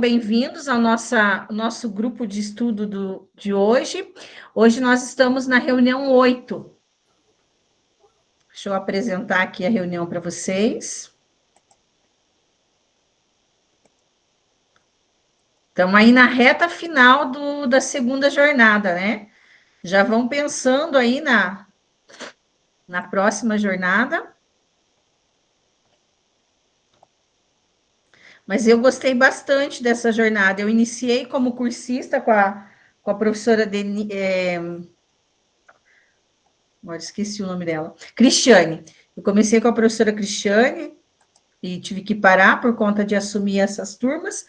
bem-vindos ao nosso grupo de estudo de hoje. Hoje nós estamos na reunião 8. Deixa eu apresentar aqui a reunião para vocês. Estamos aí na reta final da segunda jornada, né? Já vão pensando aí na próxima jornada. Mas eu gostei bastante dessa jornada. Eu iniciei como cursista com a professora agora esqueci o nome dela, Cristiane. Eu comecei com a professora Cristiane e tive que parar por conta de assumir essas turmas,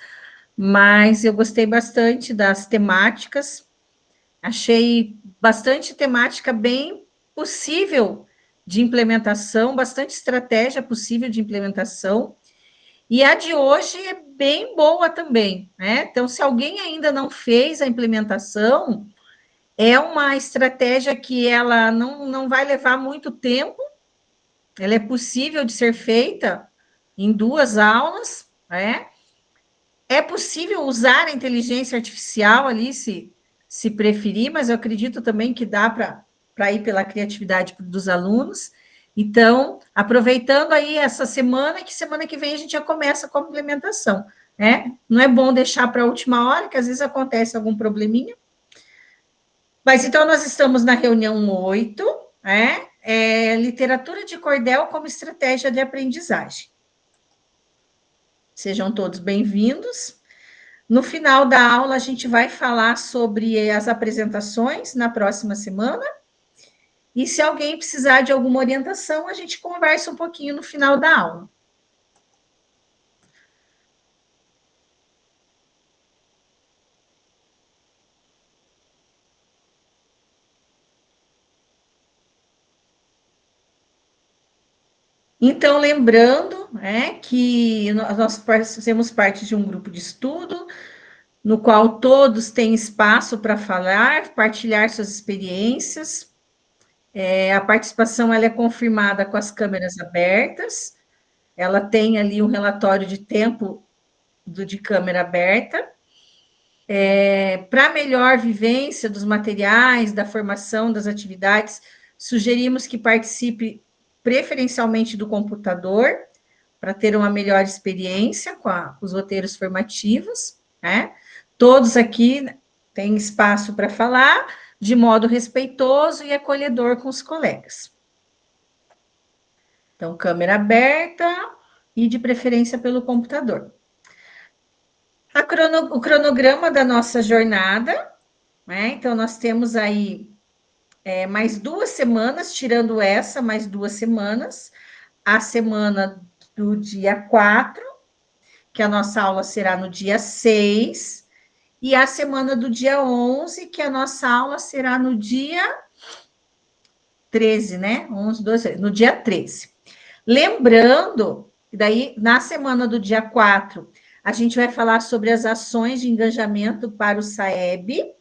mas eu gostei bastante das temáticas, achei bastante temática bem possível de implementação, bastante estratégia possível de implementação, e a de hoje é bem boa também, né? Então, se alguém ainda não fez a implementação, é uma estratégia que ela não vai levar muito tempo, ela é possível de ser feita em 2 aulas, né? É possível usar a inteligência artificial ali, se preferir, mas eu acredito também que dá para ir pela criatividade dos alunos. Então, aproveitando aí essa semana, que semana que vem a gente já começa com a implementação, né? Não é bom deixar para a última hora, que às vezes acontece algum probleminha. Mas então nós estamos na reunião 8, né? Literatura de cordel como estratégia de aprendizagem. Sejam todos bem-vindos. No final da aula, a gente vai falar sobre as apresentações na próxima semana. E se alguém precisar de alguma orientação, a gente conversa um pouquinho no final da aula. Então, lembrando, né, que nós fazemos parte de um grupo de estudo, no qual todos têm espaço para falar, partilhar suas experiências. A participação ela é confirmada com as câmeras abertas, ela tem ali um relatório de tempo de câmera aberta. Para melhor vivência dos materiais, da formação, das atividades, sugerimos que participe preferencialmente do computador, para ter uma melhor experiência com os roteiros formativos, né? Todos aqui têm espaço para falar, de modo respeitoso e acolhedor com os colegas. Então, câmera aberta e de preferência pelo computador. O cronograma da nossa jornada, né? Então, nós temos aí mais 2 semanas, tirando essa, mais 2 semanas. A semana do dia 4, que a nossa aula será no dia 6, e a semana do dia 11, que a nossa aula será no dia 13, né? 11, 12, no dia 13. Lembrando, daí, na semana do dia 4, a gente vai falar sobre as ações de engajamento para o SAEB,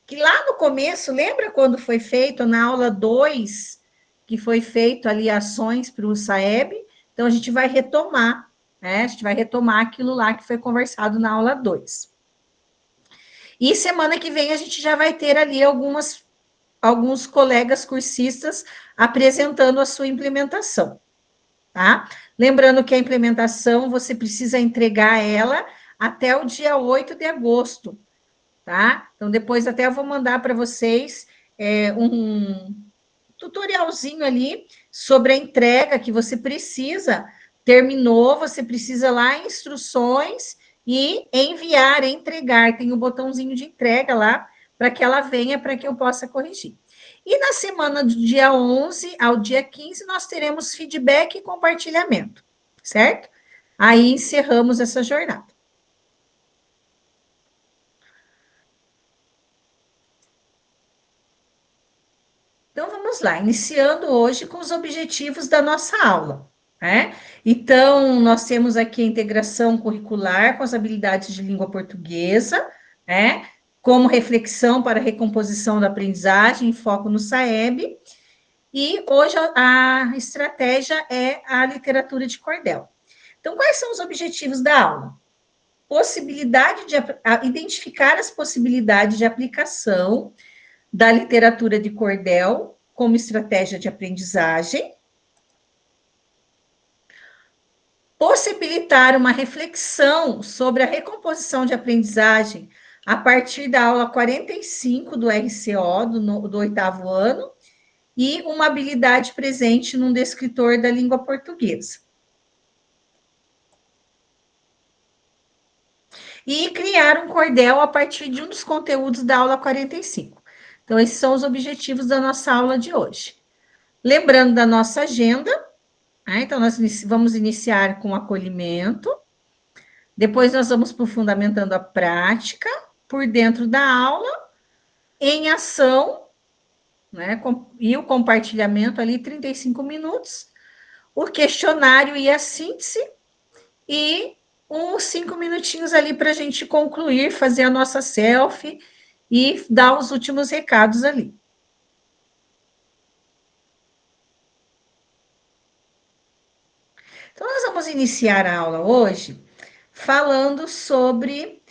que lá no começo, lembra quando foi feito, na aula 2, que foi feito ali ações para o SAEB? Então, a gente vai retomar, né? A gente vai retomar aquilo lá que foi conversado na aula 2. E semana que vem a gente já vai ter ali alguns colegas cursistas apresentando a sua implementação, tá? Lembrando que a implementação você precisa entregar ela até o dia 8 de agosto, tá? Então, depois até eu vou mandar para vocês um tutorialzinho ali sobre a entrega que você precisa. Terminou, você precisa lá instruções e enviar, entregar. Tem o botãozinho de entrega lá para que ela venha, para que eu possa corrigir. E na semana do dia 11 ao dia 15, nós teremos feedback e compartilhamento, certo? Aí encerramos essa jornada. Então, vamos lá, iniciando hoje com os objetivos da nossa aula, né? Então, nós temos aqui a integração curricular com as habilidades de língua portuguesa, né? Como reflexão para a recomposição da aprendizagem, foco no SAEB. E hoje a estratégia é a literatura de cordel. Então, quais são os objetivos da aula? possibilidade de identificar as possibilidades de aplicação da literatura de cordel como estratégia de aprendizagem, possibilitar uma reflexão sobre a recomposição de aprendizagem a partir da aula 45 do RCO, do 8º ano, e uma habilidade presente num descritor da língua portuguesa. E criar um cordel a partir de um dos conteúdos da aula 45. Então, esses são os objetivos da nossa aula de hoje. Lembrando da nossa agenda, então nós vamos iniciar com acolhimento, depois nós vamos para o fundamentando a prática, por dentro da aula, em ação, né, e o compartilhamento ali, 35 minutos, o questionário e a síntese, e uns 5 minutinhos ali para a gente concluir, fazer a nossa selfie e dar os últimos recados ali. Então, nós vamos iniciar a aula hoje falando sobre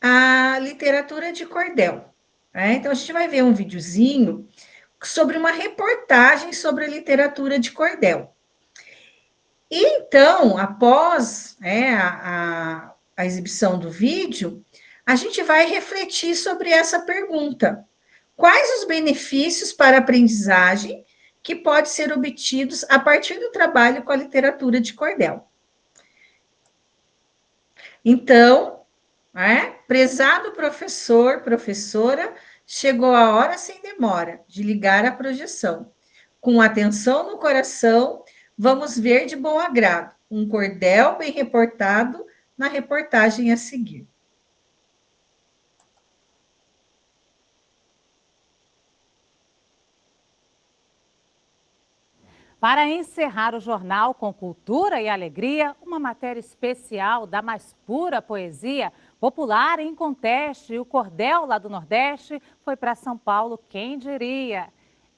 a literatura de cordel. Né? Então, a gente vai ver um videozinho sobre uma reportagem sobre a literatura de cordel. E então, após a exibição do vídeo, a gente vai refletir sobre essa pergunta: quais os benefícios para a aprendizagem que podem ser obtidos a partir do trabalho com a literatura de cordel? Então, prezado professor, professora, chegou a hora sem demora de ligar a projeção. Com atenção no coração, vamos ver de bom agrado um cordel bem reportado na reportagem a seguir. Para encerrar o jornal com cultura e alegria, uma matéria especial da mais pura poesia, popular e inconteste. O cordel lá do Nordeste foi para São Paulo, quem diria?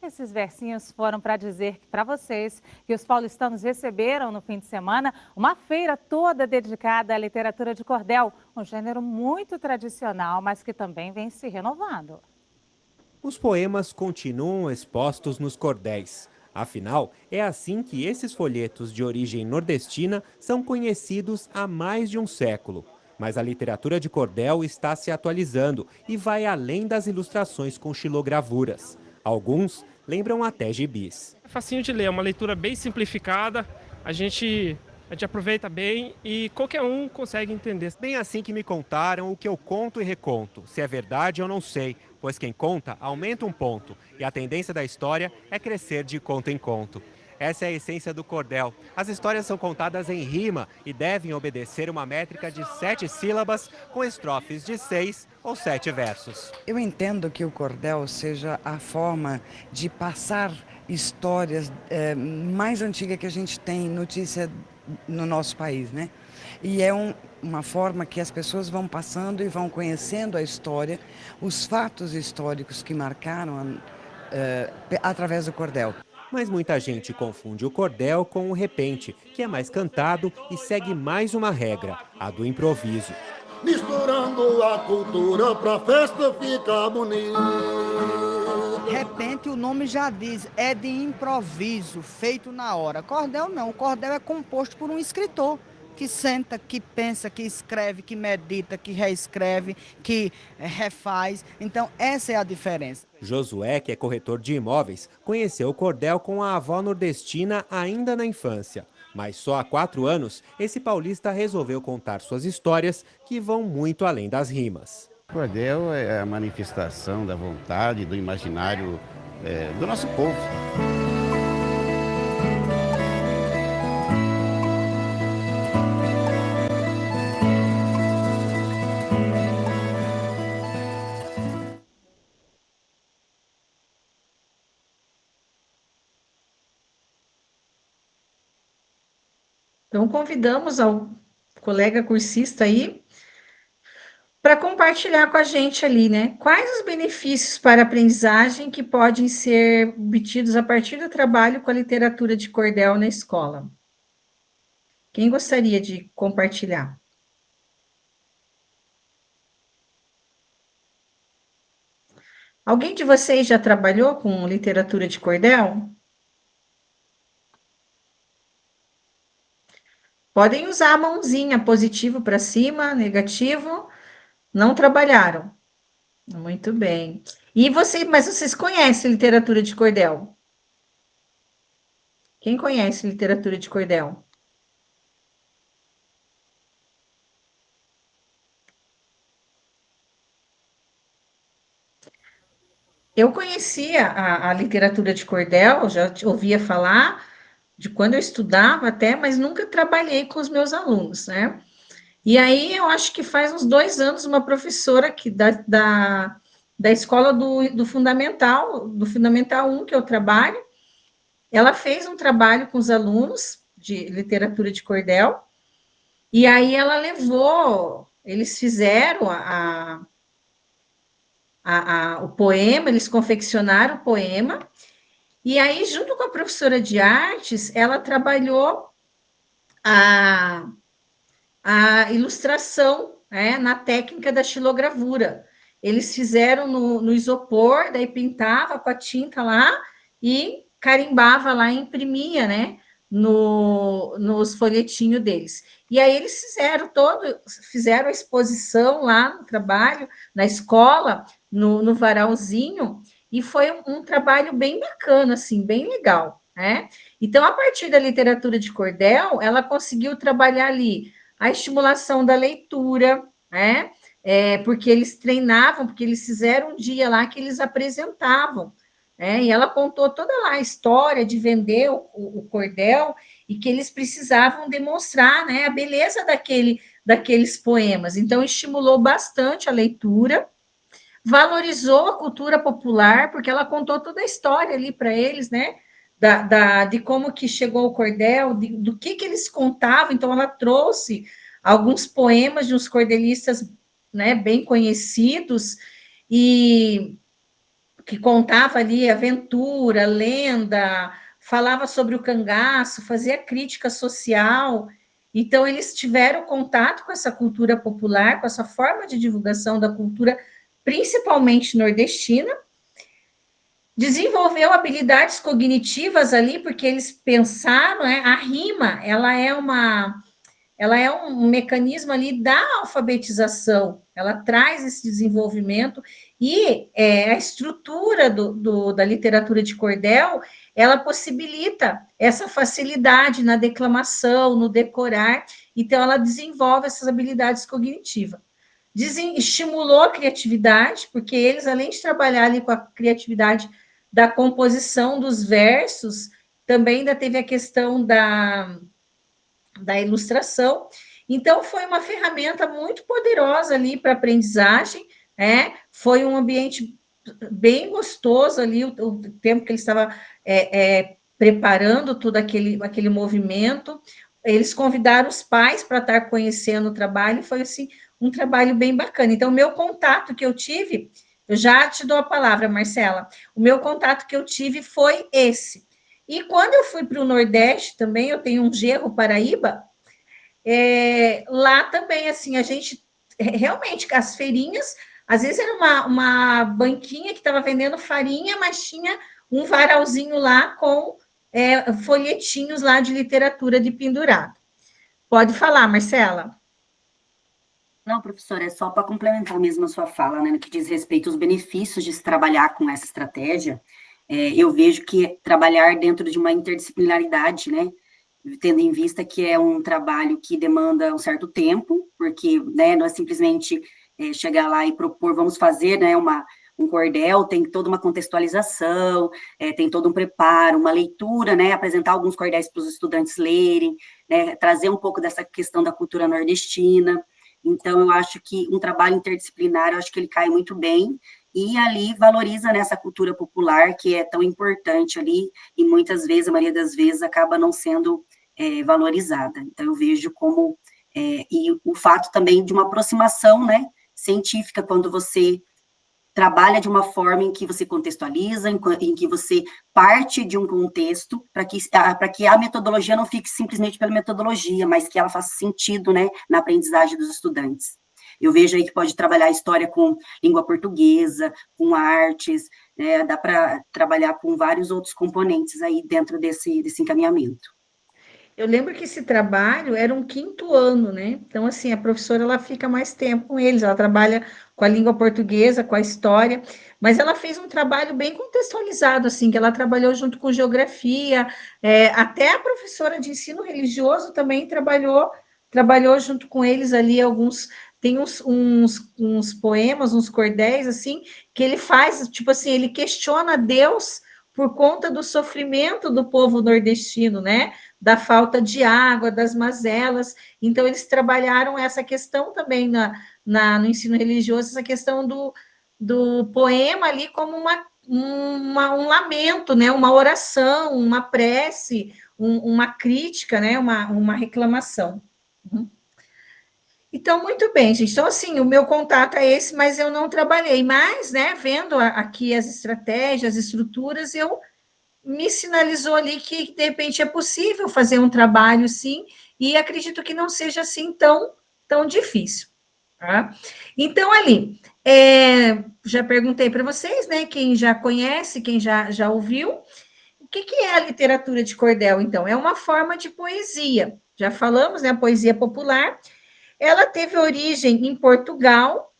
Esses versinhos foram para dizer para vocês que os paulistanos receberam no fim de semana uma feira toda dedicada à literatura de cordel, um gênero muito tradicional, mas que também vem se renovando. Os poemas continuam expostos nos cordéis. Afinal, é assim que esses folhetos de origem nordestina são conhecidos há mais de um século. Mas a literatura de cordel está se atualizando e vai além das ilustrações com xilogravuras. Alguns lembram até gibis. É facinho de ler, é uma leitura bem simplificada, a gente aproveita bem e qualquer um consegue entender. Bem assim que me contaram o que eu conto e reconto. Se é verdade, eu não sei, pois quem conta aumenta um ponto e a tendência da história é crescer de conto em conto. Essa é a essência do cordel. As histórias são contadas em rima e devem obedecer uma métrica de 7 sílabas com estrofes de 6 ou 7 versos. Eu entendo que o cordel seja a forma de passar histórias mais antigas que a gente tem notícia no nosso país, né? E é uma forma que as pessoas vão passando e vão conhecendo a história, os fatos históricos que marcaram através do cordel. Mas muita gente confunde o cordel com o repente, que é mais cantado e segue mais uma regra, a do improviso. Misturando a cultura pra festa ficar bonita. Repente, o nome já diz, é de improviso, feito na hora. Cordel não, o cordel é composto por um escritor que senta, que pensa, que escreve, que medita, que reescreve, que refaz. Então, essa é a diferença. Josué, que é corretor de imóveis, conheceu o cordel com a avó nordestina ainda na infância. Mas só há 4 anos, esse paulista resolveu contar suas histórias que vão muito além das rimas. O cordel é a manifestação da vontade, do imaginário do nosso povo. Então, convidamos ao colega cursista aí para compartilhar com a gente ali, né? Quais os benefícios para a aprendizagem que podem ser obtidos a partir do trabalho com a literatura de cordel na escola? Quem gostaria de compartilhar? Alguém de vocês já trabalhou com literatura de cordel? Podem usar a mãozinha, positivo para cima, negativo. Não trabalharam. Muito bem. Mas vocês conhecem literatura de cordel? Quem conhece literatura de cordel? Eu conhecia a literatura de cordel, já ouvia falar de quando eu estudava até, mas nunca trabalhei com os meus alunos, né? E aí eu acho que faz uns 2 anos uma professora aqui da escola do Fundamental 1 que eu trabalho, ela fez um trabalho com os alunos de literatura de cordel, e aí ela levou, eles fizeram o poema, eles confeccionaram o poema, e aí, junto com a professora de artes, ela trabalhou a ilustração, né, na técnica da xilogravura. Eles fizeram no isopor, daí pintava com a tinta lá e carimbava lá e imprimia, né, nos folhetinhos deles. E aí eles fizeram a exposição lá no trabalho, na escola, no varalzinho, e foi um trabalho bem bacana, assim, bem legal, né? Então, a partir da literatura de cordel, ela conseguiu trabalhar ali a estimulação da leitura, né? Porque eles treinavam, porque eles fizeram um dia lá que eles apresentavam, né? E ela contou toda lá a história de vender o cordel e que eles precisavam demonstrar, né, a beleza daqueles poemas. Então, estimulou bastante a leitura, valorizou a cultura popular, porque ela contou toda a história ali para eles, né? De como que chegou o cordel, do que eles contavam. Então, ela trouxe alguns poemas de uns cordelistas, né, bem conhecidos, e que contava ali aventura, lenda, falava sobre o cangaço, fazia crítica social. Então, eles tiveram contato com essa cultura popular, com essa forma de divulgação da cultura, principalmente nordestina, desenvolveu habilidades cognitivas ali, porque eles pensaram, né, a rima, ela é um mecanismo ali da alfabetização, ela traz esse desenvolvimento, e a estrutura da literatura de cordel, ela possibilita essa facilidade na declamação, no decorar, então ela desenvolve essas habilidades cognitivas. Estimulou a criatividade, porque eles, além de trabalhar ali com a criatividade da composição dos versos, também ainda teve a questão da ilustração. Então, foi uma ferramenta muito poderosa ali para aprendizagem, né? Foi um ambiente bem gostoso ali, o tempo que ele estava preparando todo aquele movimento. Eles convidaram os pais para estar conhecendo o trabalho, foi assim, um trabalho bem bacana. Então, o meu contato que eu tive, eu já te dou a palavra, Marcela, o meu contato que eu tive foi esse. E quando eu fui para o Nordeste também, eu tenho um Gerro Paraíba, lá também, assim, a gente, realmente, as feirinhas, às vezes era uma banquinha que estava vendendo farinha, mas tinha um varalzinho lá com folhetinhos lá de literatura de pendurado. Pode falar, Marcela. Não, professora, é só para complementar mesmo a sua fala, né, no que diz respeito aos benefícios de se trabalhar com essa estratégia. Eu vejo que trabalhar dentro de uma interdisciplinaridade, né, tendo em vista que é um trabalho que demanda um certo tempo, porque, né, não é simplesmente chegar lá e propor, vamos fazer, né, um cordel, tem toda uma contextualização, tem todo um preparo, uma leitura, né, apresentar alguns cordéis para os estudantes lerem, né, trazer um pouco dessa questão da cultura nordestina. Então, eu acho que um trabalho interdisciplinar, eu acho que ele cai muito bem, e ali valoriza nessa cultura popular, que é tão importante ali, e muitas vezes, a maioria das vezes, acaba não sendo valorizada. Então, eu vejo como, e o fato também de uma aproximação, né, científica, quando você trabalha de uma forma em que você contextualiza, em que você parte de um contexto, para que a metodologia não fique simplesmente pela metodologia, mas que ela faça sentido, né, na aprendizagem dos estudantes. Eu vejo aí que pode trabalhar a história com língua portuguesa, com artes, dá para trabalhar com vários outros componentes aí dentro desse encaminhamento. Eu lembro que esse trabalho era um 5º ano, né? Então, assim, a professora, ela fica mais tempo com eles, ela trabalha com a língua portuguesa, com a história, mas ela fez um trabalho bem contextualizado, assim, que ela trabalhou junto com geografia, até a professora de ensino religioso também trabalhou junto com eles ali tem uns poemas, uns cordéis, assim, que ele faz, tipo assim, ele questiona Deus por conta do sofrimento do povo nordestino, né? Da falta de água, das mazelas. Então, eles trabalharam essa questão também no ensino religioso, essa questão do poema ali como um lamento, né? Uma oração, uma prece, uma crítica, né? Uma reclamação. Então, muito bem, gente. Então, assim, o meu contato é esse, mas eu não trabalhei. Mas, né, vendo aqui as estratégias, as estruturas, me sinalizou ali que, de repente, é possível fazer um trabalho, sim, e acredito que não seja assim tão difícil. Tá? Então, ali, já perguntei para vocês, né, quem já conhece, quem já ouviu, o que é a literatura de cordel, então? É uma forma de poesia. Já falamos, né, a poesia popular. Ela teve origem em Portugal,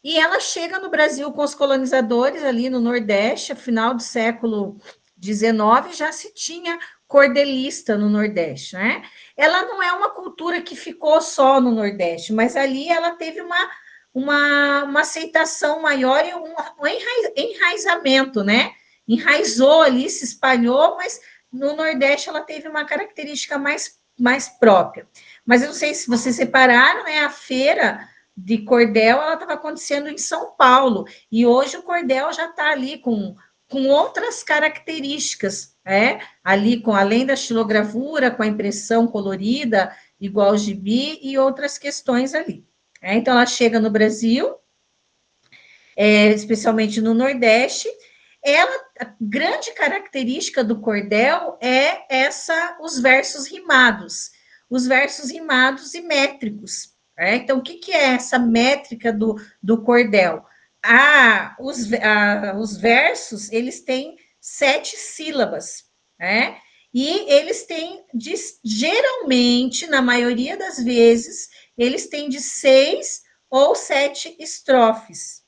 e ela chega no Brasil com os colonizadores ali no Nordeste, final do século XIX, já se tinha cordelista no Nordeste, né? Ela não é uma cultura que ficou só no Nordeste, mas ali ela teve uma aceitação maior e um enraizamento, né? Enraizou ali, se espalhou, mas no Nordeste ela teve uma característica mais própria. Mas eu não sei se vocês separaram, né? A feira de cordel, ela estava acontecendo em São Paulo, e hoje o cordel já está ali com outras características, ali além da xilogravura, com a impressão colorida, igual ao gibi, e outras questões ali. Então, ela chega no Brasil, especialmente no Nordeste. A grande característica do cordel é os versos rimados e métricos. Então, o que é essa métrica do cordel? Os versos, eles têm 7 sílabas, e eles têm, geralmente, na maioria das vezes, eles têm de 6 ou 7 estrofes.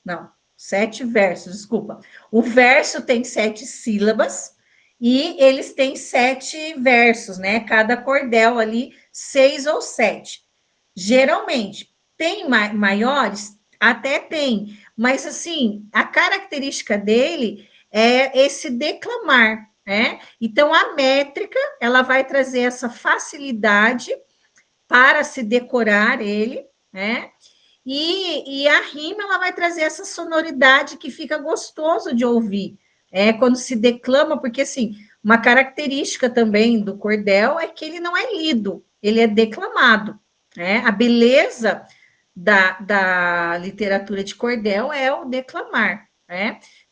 Não, 7 versos, desculpa. O verso tem 7 sílabas, e eles têm 7 versos, né? Cada cordel ali, 6 ou 7. Geralmente, tem maiores? Até tem, mas assim, a característica dele é esse declamar, né? Então, a métrica, ela vai trazer essa facilidade para se decorar ele, né? E a rima, ela vai trazer essa sonoridade que fica gostoso de ouvir, quando se declama, porque, assim, uma característica também do cordel é que ele não é lido, ele é declamado. A beleza da literatura de cordel é o declamar.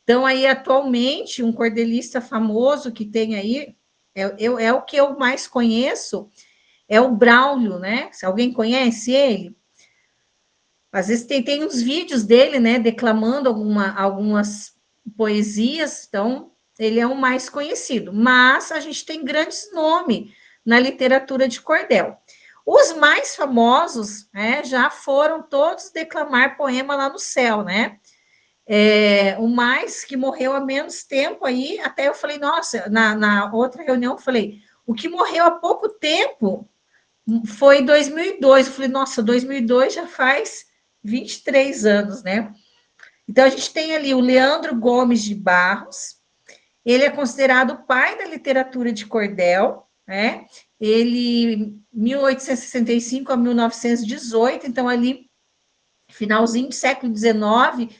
Então, aí, atualmente, um cordelista famoso que tem aí, é o que eu mais conheço, é o Braulio, né? Se alguém conhece ele, às vezes tem uns vídeos dele, né, declamando algumas poesias, então ele é o mais conhecido. Mas a gente tem grandes nomes na literatura de cordel. Os mais famosos, já foram todos declamar poema lá no céu, né? O mais que morreu há menos tempo aí, até eu falei, nossa, na outra reunião eu falei, o que morreu há pouco tempo foi 2002. Eu falei, nossa, 2002 já faz 23 anos, né? Então, a gente tem ali o Leandro Gomes de Barros, ele é considerado o pai da literatura de cordel, né? Ele, 1865 a 1918, então ali, finalzinho do século XIX,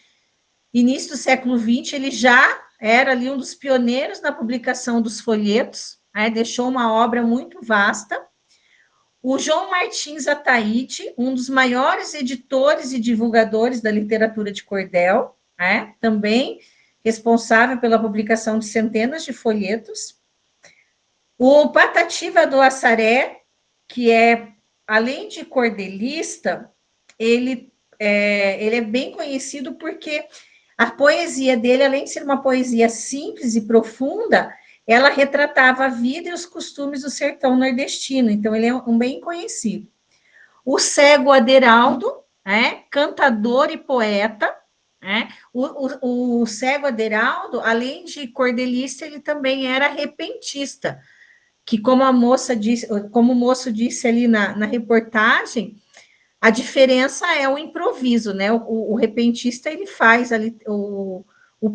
início do século XX, ele já era ali um dos pioneiros na publicação dos folhetos, deixou uma obra muito vasta. O João Martins Ataíde, um dos maiores editores e divulgadores da literatura de cordel, também responsável pela publicação de centenas de folhetos. O Patativa do Assaré, que é, além de cordelista, ele é bem conhecido porque a poesia dele, além de ser uma poesia simples e profunda, ela retratava a vida e os costumes do sertão nordestino. Então, ele é um bem conhecido. O cego Aderaldo, cantador e poeta. O cego Aderaldo, além de cordelista, ele também era repentista, que, como a moça disse, como o moço disse ali na reportagem, a diferença é o improviso, né? O repentista, ele faz ali o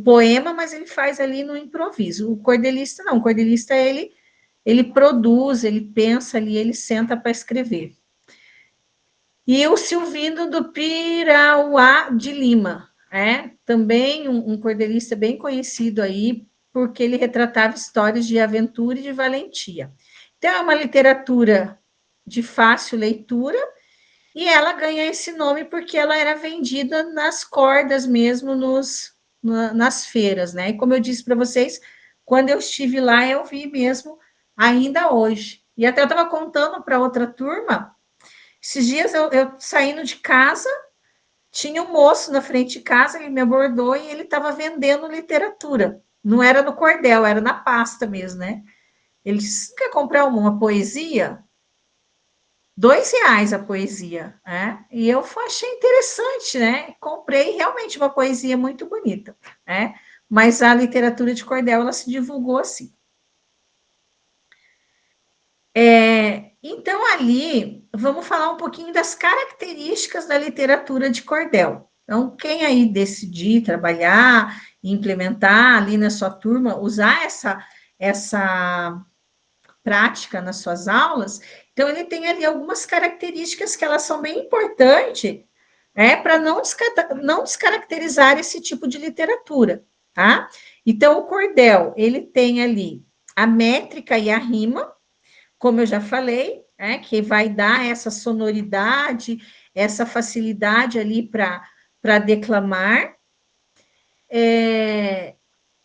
poema, mas ele faz ali no improviso. O cordelista não, o cordelista ele produz, ele pensa ali, ele senta para escrever. E o Silvino do Pirauá de Lima, também um cordelista bem conhecido aí, porque ele retratava histórias de aventura e de valentia. Então, é uma literatura de fácil leitura, e ela ganha esse nome porque ela era vendida nas cordas mesmo, nas feiras, né? E como eu disse para vocês, quando eu estive lá, eu vi mesmo ainda hoje. E até eu estava contando para outra turma, esses dias eu saindo de casa, tinha um moço na frente de casa, ele me abordou e ele estava vendendo literatura. Não era no cordel, era na pasta mesmo, né? Ele disse, quer comprar uma poesia? R$2 a poesia, né? E eu achei interessante, né? Comprei realmente uma poesia muito bonita, né? Mas a literatura de cordel, ela se divulgou assim. Então, ali, vamos falar um pouquinho das características da literatura de cordel. Então, quem aí decidir trabalhar, implementar ali na sua turma, usar essa prática nas suas aulas, então ele tem ali algumas características que elas são bem importantes, para não descaracterizar esse tipo de literatura, tá? Então, o cordel, ele tem ali a métrica e a rima, como eu já falei, que vai dar essa sonoridade, essa facilidade ali para declamar.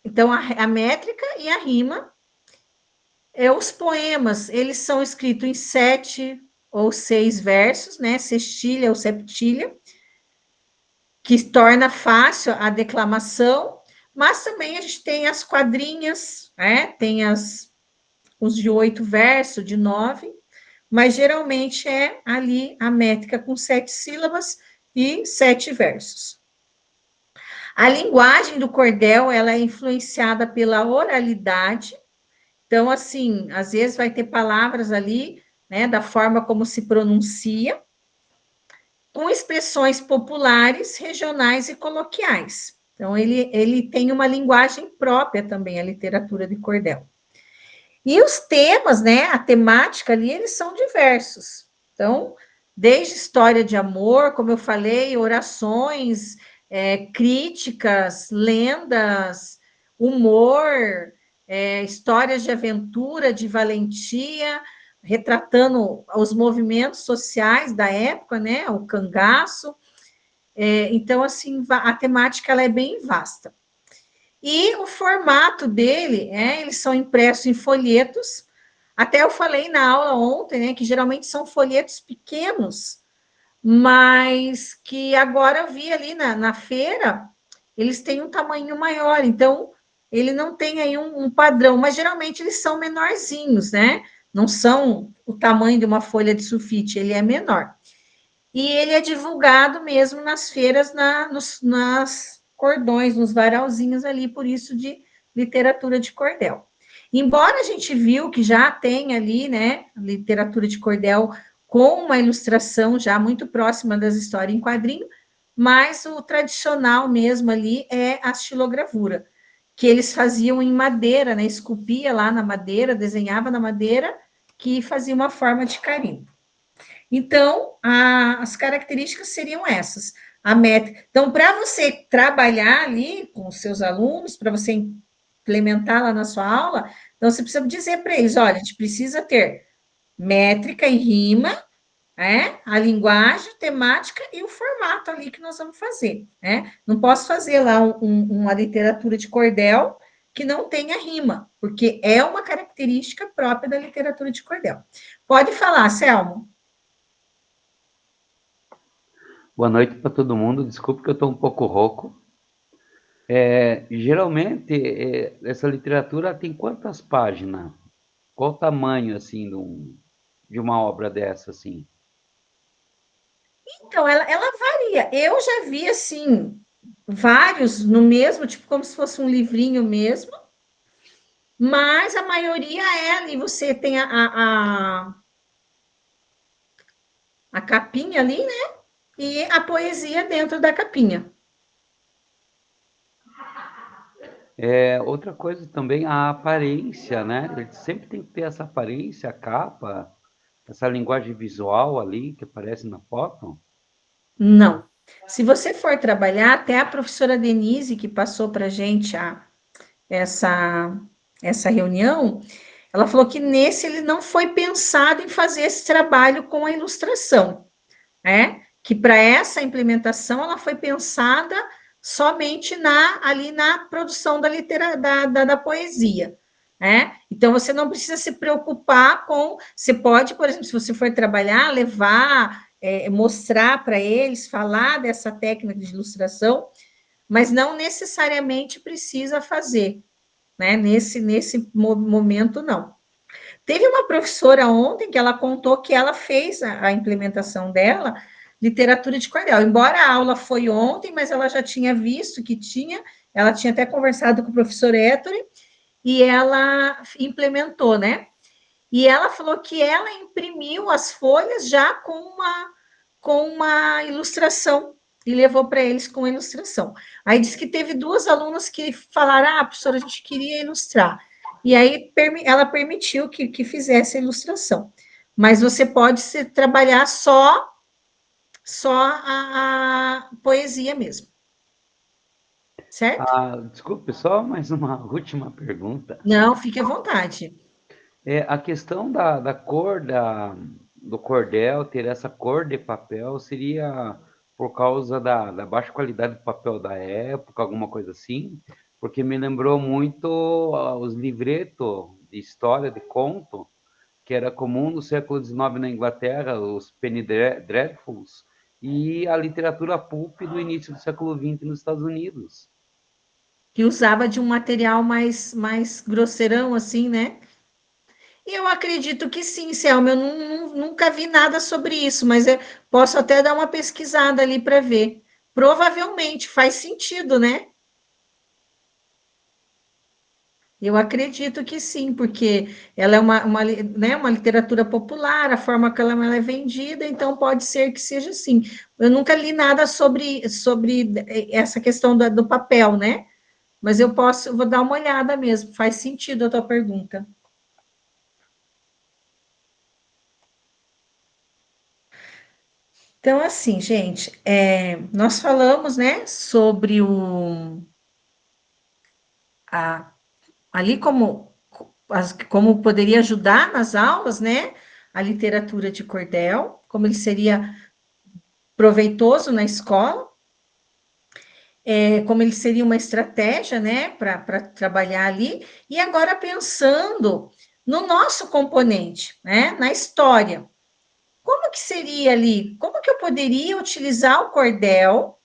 Então, a métrica e a rima. Os poemas, eles são escritos em 7 ou 6 versos, né? Sextilha ou septilha, que torna fácil a declamação, mas também a gente tem as quadrinhas, tem os de 8 versos, de 9, mas geralmente é ali a métrica com 7 sílabas e 7 versos. A linguagem do cordel, ela é influenciada pela oralidade. Então, assim, às vezes vai ter palavras ali, né, da forma como se pronuncia, com expressões populares, regionais e coloquiais. Então, ele tem uma linguagem própria também, a literatura de cordel. E os temas, né, a temática ali, eles são diversos. Então, desde história de amor, como eu falei, orações, críticas, lendas, humor, histórias de aventura, de valentia, retratando os movimentos sociais da época, né, o cangaço. Então, assim, a temática ela é bem vasta. E o formato dele, eles são impressos em folhetos. Até eu falei na aula ontem, né, que geralmente são folhetos pequenos, mas que agora eu vi ali na feira, eles têm um tamanho maior, então ele não tem aí um padrão, mas geralmente eles são menorzinhos, né? Não são o tamanho de uma folha de sulfite, ele é menor. E ele é divulgado mesmo nas feiras, nas cordões, nos varalzinhos ali, por isso de literatura de cordel. Embora a gente viu que já tem ali, né, literatura de cordel com uma ilustração já muito próxima das histórias em quadrinho, mas o tradicional mesmo ali é a xilogravura, que eles faziam em madeira, né, esculpia lá na madeira, desenhava na madeira, que fazia uma forma de carimbo. Então, as características seriam essas. A métrica. Então, para você trabalhar ali com os seus alunos, para você implementar lá na sua aula, então você precisa dizer para eles, olha, a gente precisa ter métrica e rima, a linguagem, temática e o formato ali que nós vamos fazer, né? Não posso fazer lá uma literatura de cordel que não tenha rima, porque é uma característica própria da literatura de cordel. Pode falar, Selmo. Boa noite para todo mundo. Desculpe que eu estou um pouco rouco. Geralmente, essa literatura tem quantas páginas? Qual o tamanho, assim, de uma obra dessa, assim? Então, ela varia. Eu já vi, assim, vários no mesmo, tipo, como se fosse um livrinho mesmo, mas a maioria é ali, você tem a capinha ali, né? E a poesia dentro da capinha. Outra coisa também, a aparência, né? Ele sempre tem que ter essa aparência, a capa, essa linguagem visual ali que aparece na foto. Não. Se você for trabalhar, até a professora Denise, que passou para a gente essa, essa reunião, ela falou que nesse ele não foi pensado em fazer esse trabalho com a ilustração, né? Que para essa implementação ela foi pensada somente ali na produção da poesia. Né? Então, você não precisa se preocupar com. Você pode, por exemplo, se você for trabalhar, levar, mostrar para eles, falar dessa técnica de ilustração, mas não necessariamente precisa fazer, né? Nesse momento, não. Teve uma professora ontem que ela contou que ela fez a implementação dela, literatura de cordel. Embora a aula foi ontem, mas ela já tinha visto que tinha, ela tinha até conversado com o professor Ettore, e ela implementou, né? E ela falou que ela imprimiu as folhas já com uma ilustração e levou para eles com a ilustração. Aí disse que teve duas alunas que falaram: ah, professora, a gente queria ilustrar. E aí ela permitiu que fizesse a ilustração. Mas você pode trabalhar só a poesia mesmo. Certo? Desculpe, só mais uma última pergunta. Não, fique à vontade. A questão da cor do cordel, ter essa cor de papel, seria por causa da baixa qualidade do papel da época, alguma coisa assim? Porque me lembrou muito os livretos de história, de conto, que era comum no século XIX na Inglaterra, os Penny Dreadfuls, e a literatura pulp do início do século XX nos Estados Unidos. Que usava de um material mais grosseirão, assim, né? Eu acredito que sim, Selma. Eu nunca vi nada sobre isso, mas eu posso até dar uma pesquisada ali para ver. Provavelmente faz sentido, né? Eu acredito que sim, porque ela é né, uma literatura popular, a forma que ela é vendida, então pode ser que seja assim. Eu nunca li nada sobre essa questão do papel, né? Mas vou dar uma olhada mesmo, faz sentido a tua pergunta. Então, assim, gente, nós falamos, né, sobre ali como poderia ajudar nas aulas, né, a literatura de cordel, como ele seria proveitoso na escola, como ele seria uma estratégia, né, para trabalhar ali, e agora pensando no nosso componente, né, na história. Como que seria ali? Como que eu poderia utilizar o cordel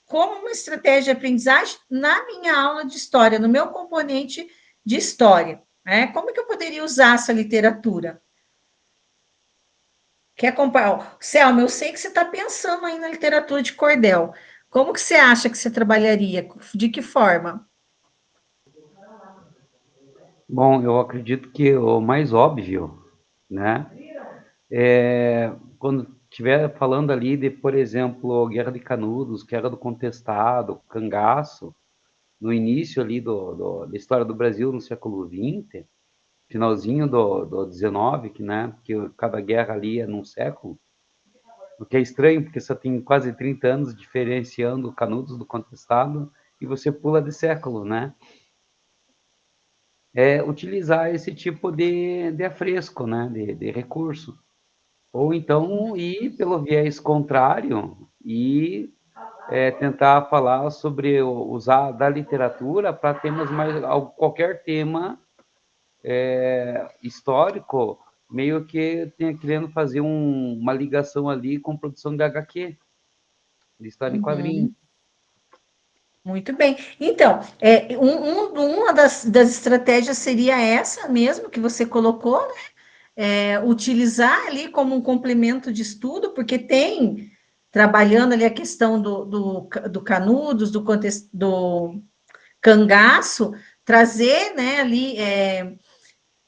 como uma estratégia de aprendizagem na minha aula de história, no meu componente de história? Né? Como que eu poderia usar essa literatura? Quer comparar? Selma, eu sei que você está pensando aí na literatura de cordel. Como que você acha que você trabalharia? De que forma? Bom, eu acredito que o mais óbvio, né, quando estiver falando ali de, por exemplo, Guerra de Canudos, Guerra do Contestado, Cangaço, no início ali da história do Brasil no século XX, finalzinho do XIX, que cada guerra ali é num século, o que é estranho, porque só tem quase 30 anos diferenciando Canudos do Contestado, e você pula de século, né? Utilizar esse tipo de afresco, né? De recurso. Ou então ir pelo viés contrário e tentar falar sobre usar da literatura para temas qualquer tema histórico, meio que querendo fazer uma ligação ali com produção de HQ. de história em quadrinhos. Muito bem. Então, uma das estratégias seria essa mesmo que você colocou, né? Utilizar ali como um complemento de estudo, porque tem, trabalhando ali a questão do Canudos, do cangaço, trazer, né, ali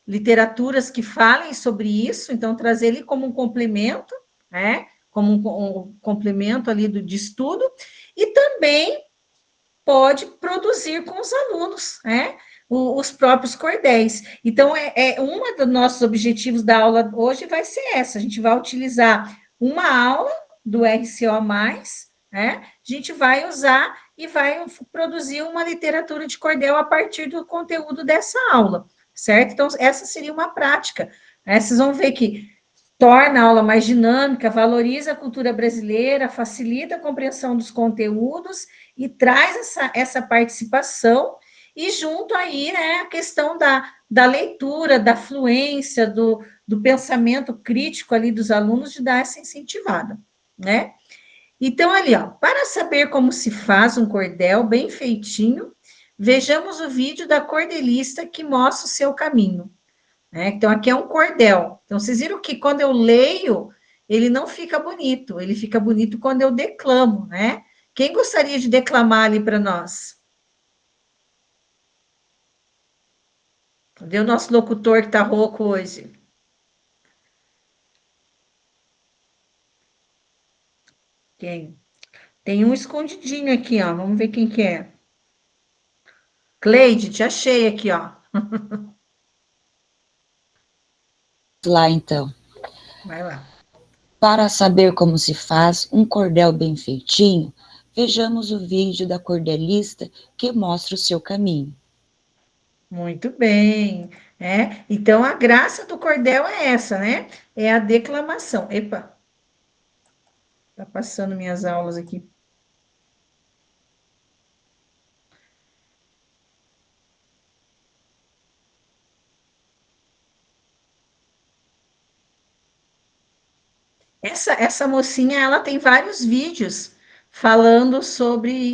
literaturas que falem sobre isso, então trazer ele como um complemento, né, como um complemento ali de estudo, e também pode produzir com os alunos, né, os próprios cordéis. Então, um dos nossos objetivos da aula hoje vai ser essa, a gente vai utilizar uma aula do RCO+, né, a gente vai usar e vai produzir uma literatura de cordel a partir do conteúdo dessa aula, certo? Então, essa seria uma prática, né? Vocês vão ver que torna a aula mais dinâmica, valoriza a cultura brasileira, facilita a compreensão dos conteúdos e traz essa participação, e junto aí, né, a questão da leitura, da fluência, do pensamento crítico ali dos alunos, de dar essa incentivada, né? Então, ali, ó, para saber como se faz um cordel bem feitinho, vejamos o vídeo da cordelista que mostra o seu caminho. Né? Então, aqui é um cordel. Então, vocês viram que quando eu leio, ele não fica bonito, ele fica bonito quando eu declamo, né? Quem gostaria de declamar ali para nós? Cadê o nosso locutor que está rouco hoje? Quem? Tem um escondidinho aqui, ó. Vamos ver quem que é. Cleide, te achei aqui, ó. Lá, então. Vai lá. Para saber como se faz um cordel bem feitinho, vejamos o vídeo da cordelista que mostra o seu caminho. Muito bem. Então, a graça do cordel é essa, né? É a declamação. Epa! Tá passando minhas aulas aqui. Essa mocinha, ela tem vários vídeos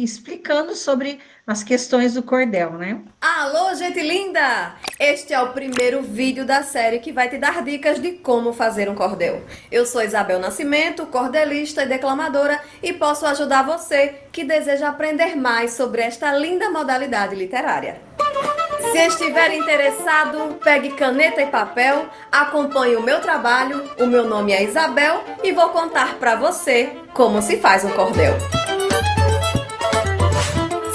explicando sobre as questões do cordel, né? Alô, gente linda! Este é o primeiro vídeo da série que vai te dar dicas de como fazer um cordel. Eu sou Isabel Nascimento, cordelista e declamadora, e posso ajudar você que deseja aprender mais sobre esta linda modalidade literária. Se estiver interessado, pegue caneta e papel, acompanhe o meu trabalho. O meu nome é Isabel e vou contar para você como se faz um cordel.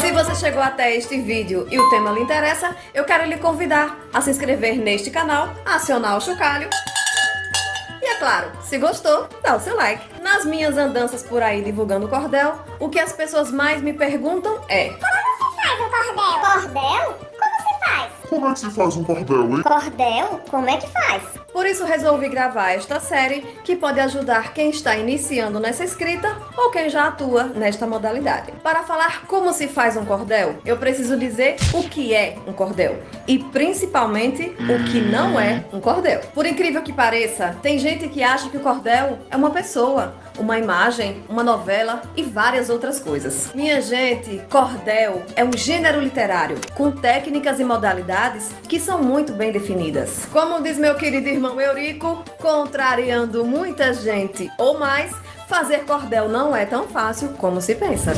Se você chegou até este vídeo e o tema lhe interessa, eu quero lhe convidar a se inscrever neste canal, acionar o chocalho e, é claro, se gostou, dá o seu like. Nas minhas andanças por aí divulgando cordel, o que as pessoas mais me perguntam é: como se faz um cordel? Cordel? Como é que se faz um cordel, hein? Cordel? Como é que faz? Por isso resolvi gravar esta série que pode ajudar quem está iniciando nessa escrita ou quem já atua nesta modalidade. Para falar como se faz um cordel, eu preciso dizer o que é um cordel e principalmente o que não é um cordel. Por incrível que pareça, tem gente que acha que o cordel é uma pessoa, uma imagem, uma novela e várias outras coisas. Minha gente, cordel é um gênero literário com técnicas e modalidades que são muito bem definidas. Como diz meu querido irmão Eurico, contrariando muita gente ou mais, fazer cordel não é tão fácil como se pensa.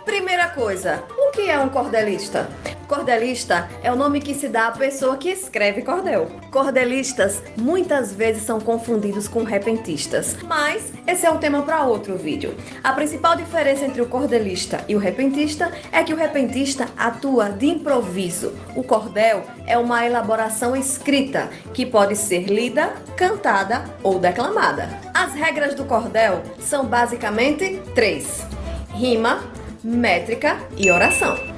Primeira coisa, o que é um cordelista? Cordelista é o nome que se dá à pessoa que escreve cordel. Cordelistas muitas vezes são confundidos com repentistas, mas esse é um tema para outro vídeo. A principal diferença entre o cordelista e o repentista é que o repentista atua de improviso. O cordel é uma elaboração escrita que pode ser lida, cantada ou declamada. As regras do cordel são basicamente 3: rima, métrica e oração.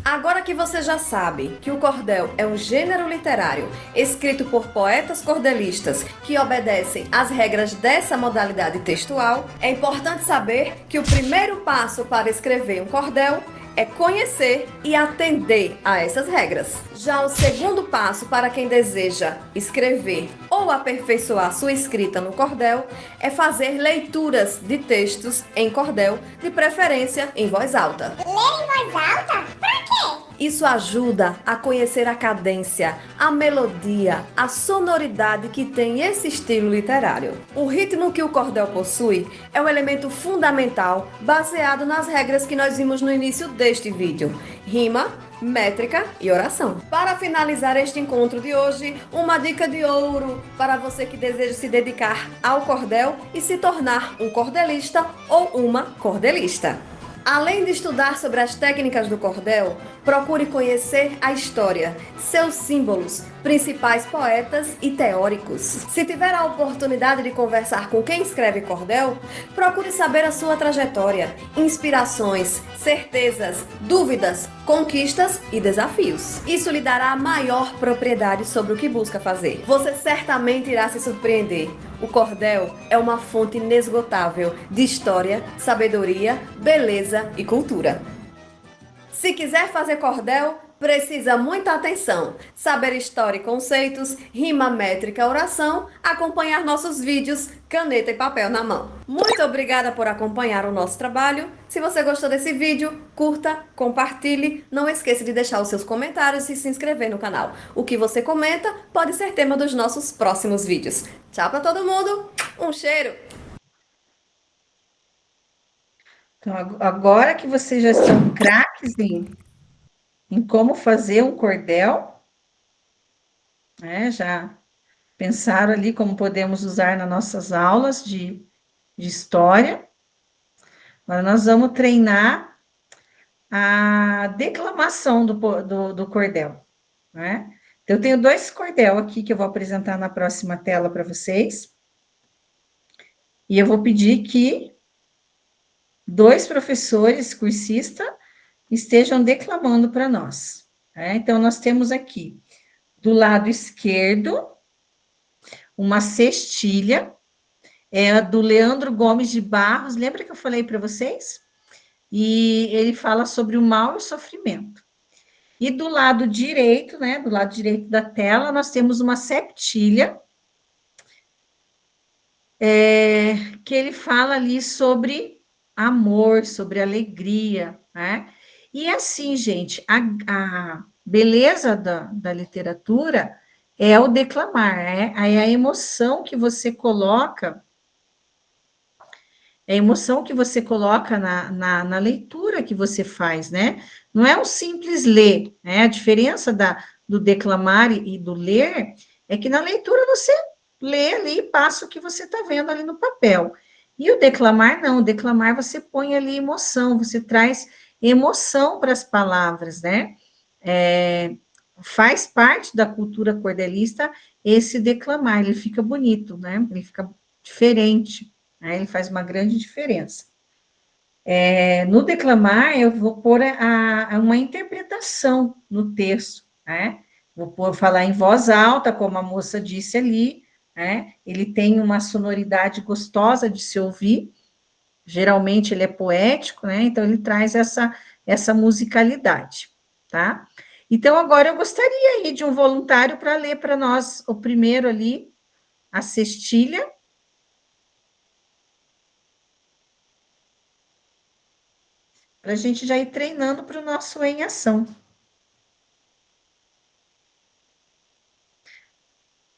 Agora que você já sabe que o cordel é um gênero literário escrito por poetas cordelistas que obedecem às regras dessa modalidade textual, é importante saber que o primeiro passo para escrever um cordel é conhecer e atender a essas regras. Já o segundo passo para quem deseja escrever ou ou aperfeiçoar sua escrita no cordel é fazer leituras de textos em cordel, de preferência em voz alta. Ler em voz alta? Pra quê? Isso ajuda a conhecer a cadência, a melodia, a sonoridade que tem esse estilo literário. O ritmo que o cordel possui é um elemento fundamental baseado nas regras que nós vimos no início deste vídeo: rima, métrica e oração. Para finalizar este encontro de hoje, uma dica de ouro para você que deseja se dedicar ao cordel e se tornar um cordelista ou uma cordelista. Além de estudar sobre as técnicas do cordel, procure conhecer a história, seus símbolos, principais poetas e teóricos. Se tiver a oportunidade de conversar com quem escreve cordel, procure saber a sua trajetória, inspirações, certezas, dúvidas, conquistas e desafios. Isso lhe dará maior propriedade sobre o que busca fazer. Você certamente irá se surpreender. O cordel é uma fonte inesgotável de história, sabedoria, beleza e cultura. Se quiser fazer cordel, precisa muita atenção, saber história e conceitos, rima, métrica, oração, acompanhar nossos vídeos, caneta e papel na mão. Muito obrigada por acompanhar o nosso trabalho. Se você gostou desse vídeo, curta, compartilhe, não esqueça de deixar os seus comentários e se inscrever no canal. O que você comenta pode ser tema dos nossos próximos vídeos. Tchau pra todo mundo, um cheiro! Então, agora que vocês já estão craques em como fazer um cordel, né? Já pensaram ali como podemos usar nas nossas aulas de história. Agora nós vamos treinar a declamação do cordel, né? Então, eu tenho 2 cordel aqui que eu vou apresentar na próxima tela para vocês. E eu vou pedir que 2 professores cursistas estejam declamando para nós. Né? Então, nós temos aqui, do lado esquerdo, uma cestilha, é do Leandro Gomes de Barros, lembra que eu falei para vocês? E ele fala sobre o mal e o sofrimento. E do lado direito, né, do lado direito da tela, nós temos uma septilha, que ele fala ali sobre amor, sobre alegria, né? E assim, gente, a beleza da literatura é o declamar, é a emoção que você coloca, na leitura que você faz, né? Não é um simples ler, né? A diferença do declamar e do ler é que na leitura você lê ali e passa o que você está vendo ali no papel. E o declamar, não. O declamar você põe ali emoção, você traz emoção para as palavras, né? Faz parte da cultura cordelista esse declamar, ele fica bonito, né? Ele fica diferente, né? Ele faz uma grande diferença. No declamar, eu vou pôr uma interpretação no texto, né? Vou falar em voz alta, como a moça disse ali, né? Ele tem uma sonoridade gostosa de se ouvir, geralmente ele é poético, né? Então ele traz essa musicalidade, tá? Então agora eu gostaria aí de um voluntário para ler para nós o primeiro ali, a cestilha. Para a gente já ir treinando para o nosso em ação.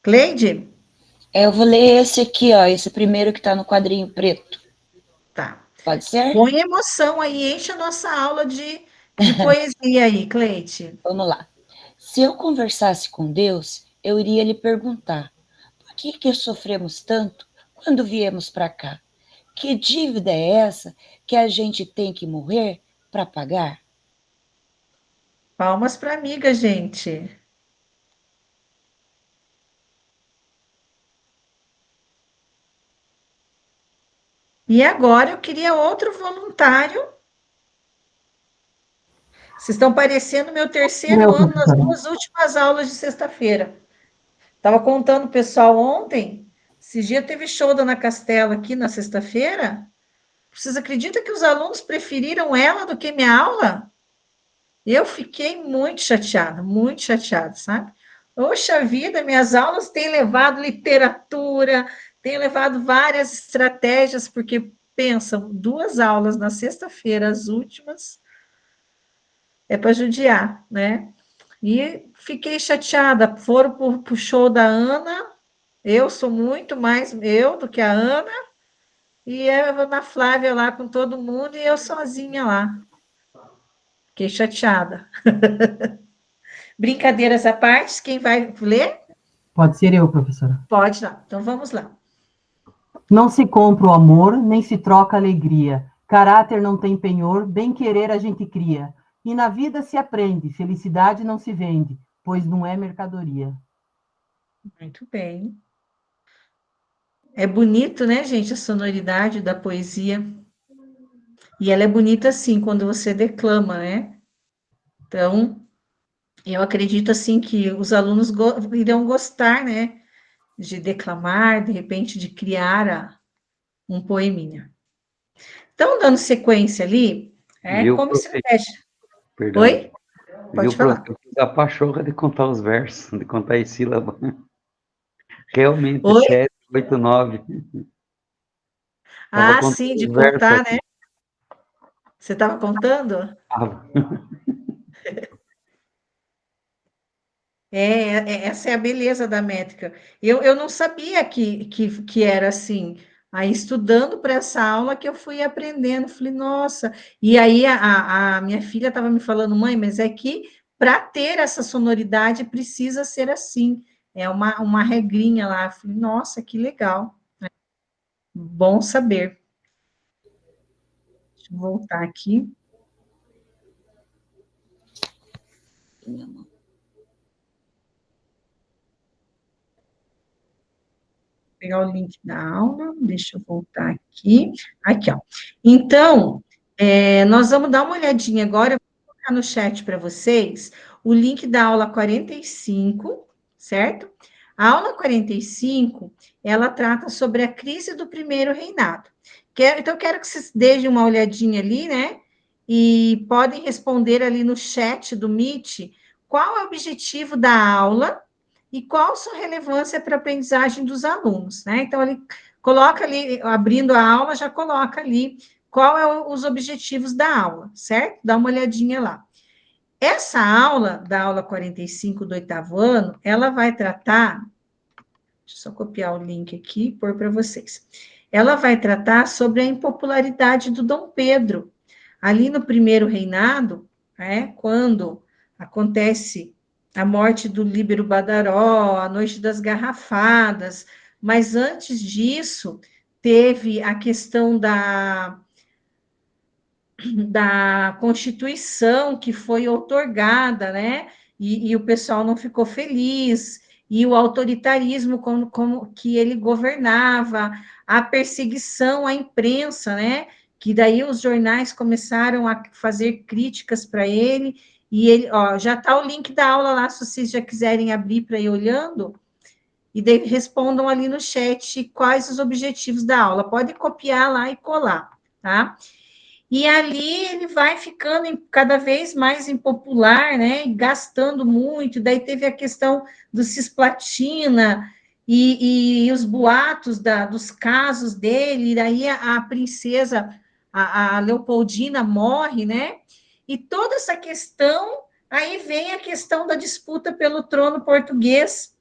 Cleide? Eu vou ler esse aqui, ó, esse primeiro que está no quadrinho preto. Tá. Pode ser? Põe emoção aí, enche a nossa aula de poesia aí, Cleide. Vamos lá. Se eu conversasse com Deus, eu iria lhe perguntar: por que sofremos tanto quando viemos para cá? Que dívida é essa que a gente tem que morrer para pagar? Palmas para a amiga, gente. E agora eu queria outro voluntário. Vocês estão parecendo meu terceiro ano nas 2 últimas aulas de sexta-feira. Estava contando o pessoal ontem, esse dia teve show da Ana Castela aqui na sexta-feira. Vocês acreditam que os alunos preferiram ela do que minha aula? Eu fiquei muito chateada, sabe? Poxa vida, minhas aulas têm levado literatura, têm levado várias estratégias, porque, pensam, 2 aulas na sexta-feira, as últimas, é para judiar, né? E fiquei chateada, foram para o show da Ana, eu sou muito mais eu do que a Ana, e a Ana Flávia lá com todo mundo, e eu sozinha lá. Fiquei chateada. Brincadeiras à parte, quem vai ler? Pode ser eu, professora. Pode lá, então vamos lá. Não se compra o amor, nem se troca a alegria. Caráter não tem penhor, bem querer a gente cria. E na vida se aprende, felicidade não se vende, pois não é mercadoria. Muito bem. É bonito, né, gente, a sonoridade da poesia. E ela é bonita, assim, quando você declama, né? Então, eu acredito, assim, que os alunos irão gostar, né, de declamar, de repente, de criar um poeminha. Então, dando sequência ali, Viu, como profe? estratégia. Perdão. Oi? Viu, Pode falar. profe? Eu fiz a pachorra de contar os versos, de contar as sílabas. Realmente, Oi? 7, 8, 9. Ah, contando sim, de os versos contar, aqui. né? Você estava contando? Essa é a beleza da métrica. Eu não sabia que era assim. Aí, estudando para essa aula, que eu fui aprendendo. Falei, nossa. E aí, a minha filha estava me falando, mãe, mas é que para ter essa sonoridade precisa ser assim. É uma regrinha lá. Eu falei, nossa, que legal. Bom saber. Deixa eu voltar aqui. Pegar o link da aula, deixa eu voltar aqui. Aqui, ó. Então, nós vamos dar uma olhadinha agora, eu vou colocar no chat para vocês o link da aula 45, certo? A aula 45, ela trata sobre a crise do primeiro reinado. Então, eu quero que vocês deem uma olhadinha ali, né? E podem responder ali no chat do Meet qual é o objetivo da aula e qual sua relevância para a aprendizagem dos alunos, né? Então, ele coloca ali, abrindo a aula, já coloca ali qual é os objetivos da aula, certo? Dá uma olhadinha lá. Essa aula, da aula 45 do 8º ano, ela vai tratar, deixa eu só copiar o link aqui e pôr para vocês. Ela vai tratar sobre a impopularidade do Dom Pedro. Ali no primeiro reinado, quando acontece a morte do Líbero Badaró, a Noite das Garrafadas, mas antes disso, teve a questão da Constituição que foi outorgada, né? E o pessoal não ficou feliz, e o autoritarismo como que ele governava, a perseguição à imprensa, né? Que daí os jornais começaram a fazer críticas para ele, e ele, ó, já está o link da aula lá, se vocês já quiserem abrir para ir olhando, e daí respondam ali no chat quais os objetivos da aula. Pode copiar lá e colar, tá? E ali ele vai ficando cada vez mais impopular, né? Gastando muito. Daí teve a questão do cisplatina e os boatos dos casos dele. E daí a princesa, a Leopoldina, morre, né? E toda essa questão, aí vem a questão da disputa pelo trono português,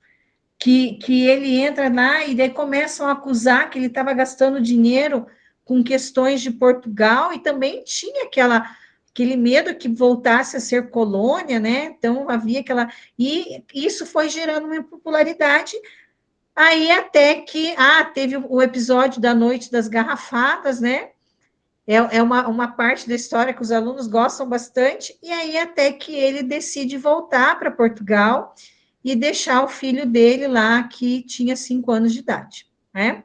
que ele entra lá e daí começam a acusar que ele estava gastando dinheiro com questões de Portugal, e também tinha aquele medo que voltasse a ser colônia, né? Então, havia aquela... E isso foi gerando uma popularidade, aí até que... teve o episódio da Noite das Garrafadas, né? É uma parte da história que os alunos gostam bastante, e aí até que ele decide voltar para Portugal e deixar o filho dele lá, que tinha 5 anos de idade, né?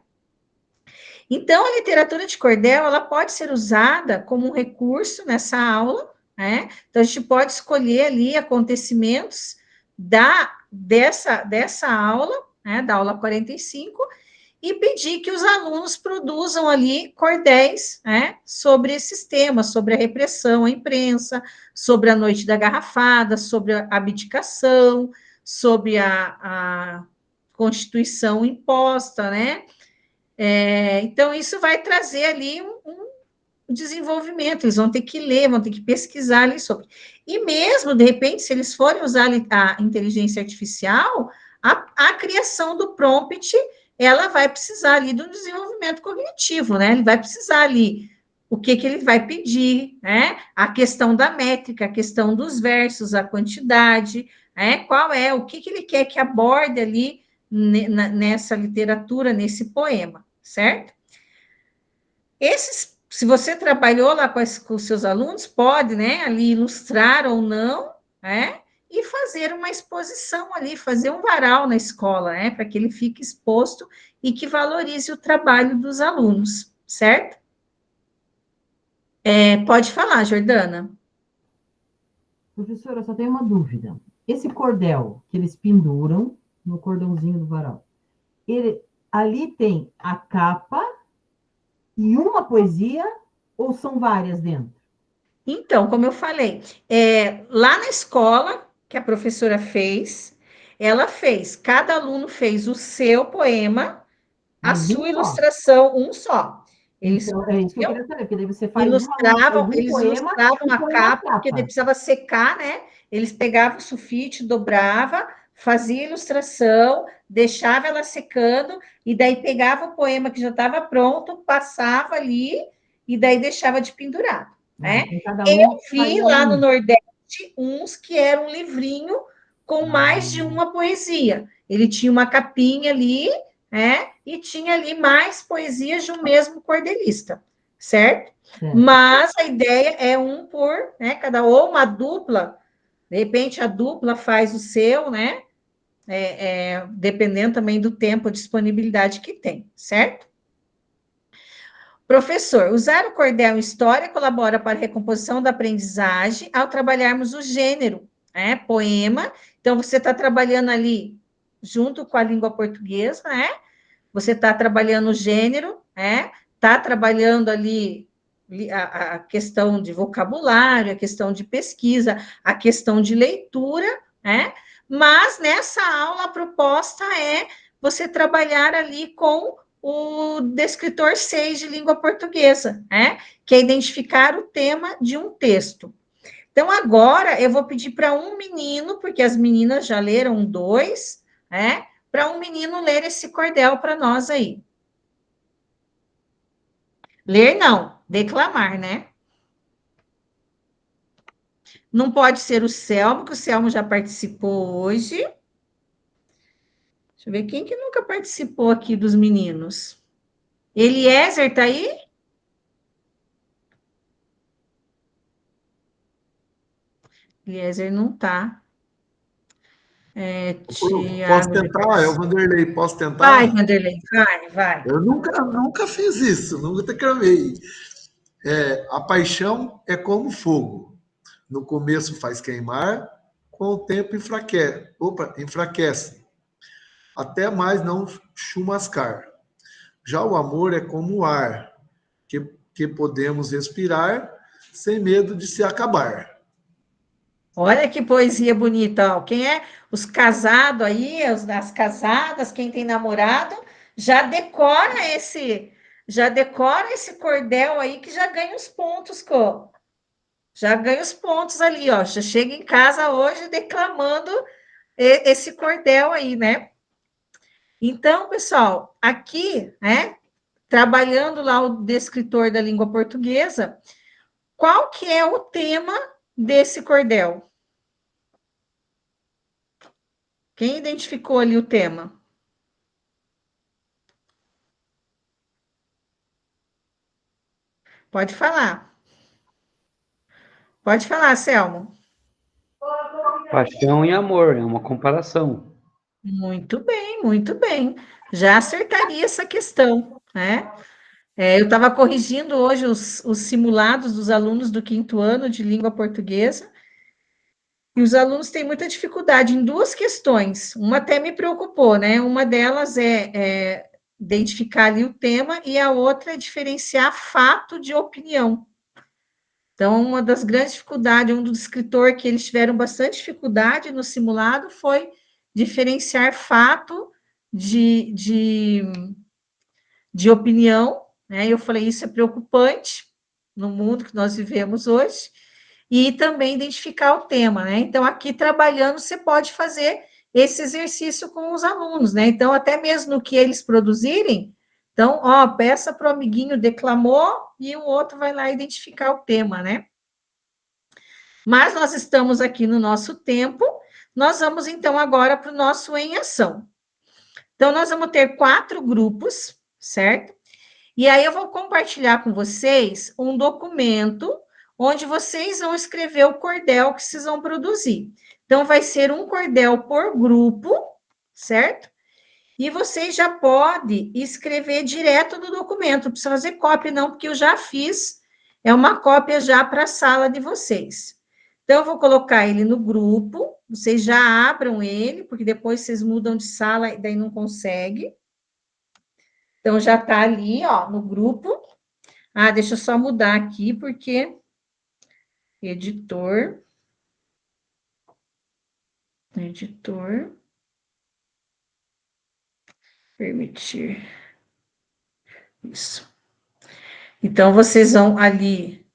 Então, a literatura de cordel, ela pode ser usada como um recurso nessa aula, né? Então, a gente pode escolher ali acontecimentos dessa aula, né, da aula 45, e pedir que os alunos produzam ali cordéis, né, sobre esses temas, sobre a repressão à imprensa, sobre a Noite da Garrafada, sobre a abdicação, sob a Constituição imposta, né? Então, isso vai trazer ali um desenvolvimento, eles vão ter que ler, vão ter que pesquisar ali sobre. E mesmo, de repente, se eles forem usar a inteligência artificial, a criação do prompt, ela vai precisar ali do desenvolvimento cognitivo, né? Ele vai precisar ali o que ele vai pedir, né? A questão da métrica, a questão dos versos, a quantidade, né? Qual é, o que ele quer que aborde ali nessa literatura, nesse poema, certo? Se você trabalhou lá com os seus alunos, pode, né, ali ilustrar ou não, né? E fazer uma exposição ali, fazer um varal na escola, né? Para que ele fique exposto e que valorize o trabalho dos alunos, certo? Pode falar, Jordana. Professora, eu só tenho uma dúvida. Esse cordel que eles penduram no cordãozinho do varal, ali tem a capa e uma poesia ou são várias dentro? Então, como eu falei, lá na escola que a professora fez, cada aluno fez o seu poema, a sua ilustração, um só. Eles então, é isso que eu queria saber, porque daí você faz ilustravam a capa, porque capa. precisava secar, né? Eles pegavam o sulfite, dobrava, fazia a ilustração, deixava ela secando, e daí pegava o poema que já estava pronto, passava ali, e daí deixava de pendurar, né? Eu vi lá no Nordeste uns que eram um livrinho com mais de uma poesia. Ele tinha uma capinha ali, né? E tinha ali mais poesias de um mesmo cordelista, certo? Mas a ideia é um por, né? Ou uma dupla, de repente a dupla faz o seu, né? Dependendo também do tempo, disponibilidade que tem, certo? Professor, usar o cordel em história colabora para a recomposição da aprendizagem ao trabalharmos o gênero, né? Poema. Então, você está trabalhando ali junto com a língua portuguesa, né? Você está trabalhando o gênero, né? Está trabalhando ali a questão de vocabulário, a questão de pesquisa, a questão de leitura, né? Mas nessa aula a proposta é você trabalhar ali com o descritor 6 de língua portuguesa, né? Que é identificar o tema de um texto. Então, agora eu vou pedir para um menino, porque as meninas já leram 2, né? Para um menino ler esse cordel para nós aí. Ler não, declamar, né? Não pode ser o Selmo, que o Selmo já participou hoje. Deixa eu ver quem que nunca participou aqui dos meninos. Eliezer tá aí? Eliezer não tá. Posso tentar? É o Vanderlei, posso tentar? Vai, Vanderlei, vai. Eu nunca fiz isso, nunca declamei. A paixão é como fogo. No começo faz queimar, com o tempo enfraquece. Até mais não chumascar. Já o amor é como o ar, que podemos respirar sem medo de se acabar. Olha que poesia bonita, ó. Quem é os casados aí, as casadas, quem tem namorado, já decora esse cordel aí que já ganha os pontos, já ganha os pontos ali, ó. Já chega em casa hoje declamando esse cordel aí, né? Então, pessoal, aqui, né, trabalhando lá o descritor da língua portuguesa, qual que é o tema desse cordel? Quem identificou ali o tema? Pode falar. Pode falar, Selmo. Paixão e amor, é uma comparação. Muito bem, muito bem. Já acertaria essa questão, né? Eu estava corrigindo hoje os simulados dos alunos do 5º ano de língua portuguesa, e os alunos têm muita dificuldade em 2 questões. Uma até me preocupou, né? Uma delas é identificar ali o tema, e a outra é diferenciar fato de opinião. Então, uma das grandes dificuldades, um dos escritores que eles tiveram bastante dificuldade no simulado foi diferenciar fato de opinião, né? Eu falei, isso é preocupante no mundo que nós vivemos hoje, e também identificar o tema, né? Então, aqui trabalhando, você pode fazer esse exercício com os alunos, né? Então, até mesmo no que eles produzirem, então, ó, peça para o amiguinho declamou e o outro vai lá identificar o tema, né? Mas nós estamos aqui no nosso tempo, nós vamos então agora para o nosso em ação. Então, nós vamos ter 4 grupos, certo? E aí eu vou compartilhar com vocês um documento onde vocês vão escrever o cordel que vocês vão produzir. Então, vai ser um cordel por grupo, certo? E vocês já podem escrever direto do documento, não precisa fazer cópia não, porque eu já fiz, é uma cópia já para a sala de vocês. Então, eu vou colocar ele no grupo, vocês já abram ele, porque depois vocês mudam de sala e daí não consegue. Então, já está ali, ó, no grupo. Ah, deixa eu só mudar aqui, porque editor, permitir, isso. Então, vocês vão ali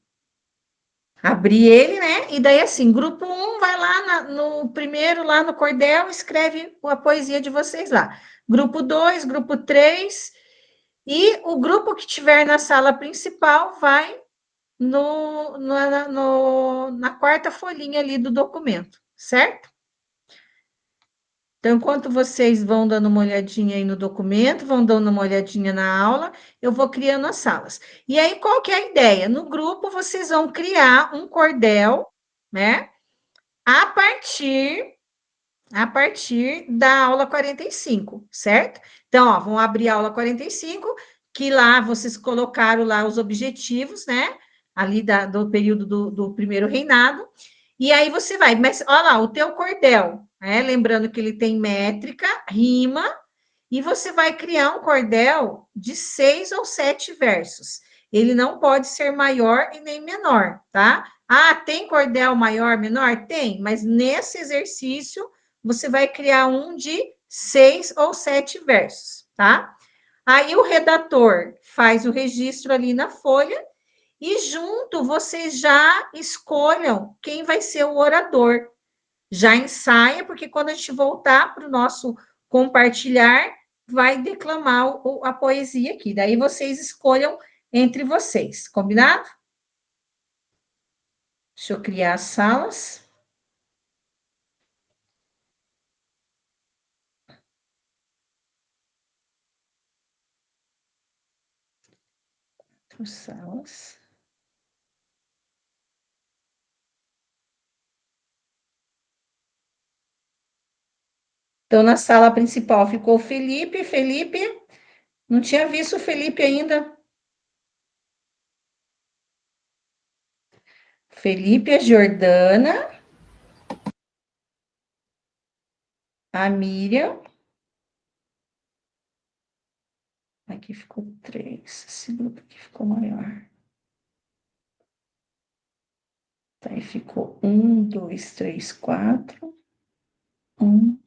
abrir ele, né? E daí, assim, grupo 1 vai lá no primeiro, lá no cordel, escreve a poesia de vocês lá. Grupo 2, grupo 3, e o grupo que tiver na sala principal vai na quarta folhinha ali do documento, certo? Então, enquanto vocês vão dando uma olhadinha aí no documento, vão dando uma olhadinha na aula, eu vou criando as salas. E aí, qual que é a ideia? No grupo, vocês vão criar um cordel, né? A partir da aula 45, certo? Então, ó, vão abrir a aula 45, que lá vocês colocaram lá os objetivos, né? Ali do período do primeiro reinado. E aí você vai, mas olha lá, o teu cordel, né? Lembrando que ele tem métrica, rima, e você vai criar um cordel de 6 ou 7 versos. Ele não pode ser maior e nem menor, tá? Ah, tem cordel maior, menor? Tem, mas nesse exercício você vai criar um de 6 ou 7 versos, tá? Aí o redator faz o registro ali na folha e junto vocês já escolham quem vai ser o orador. Já ensaia, porque quando a gente voltar para o nosso compartilhar, vai declamar a poesia aqui. Daí vocês escolham entre vocês, combinado? Deixa eu criar as salas. Salas. Então, na sala principal ficou o Felipe. Felipe, não tinha visto o Felipe ainda. Felipe, a Jordana, a Miriam. Aqui ficou 3. Esse grupo aqui ficou maior. Aí ficou 1, 2, 3, 4. 1,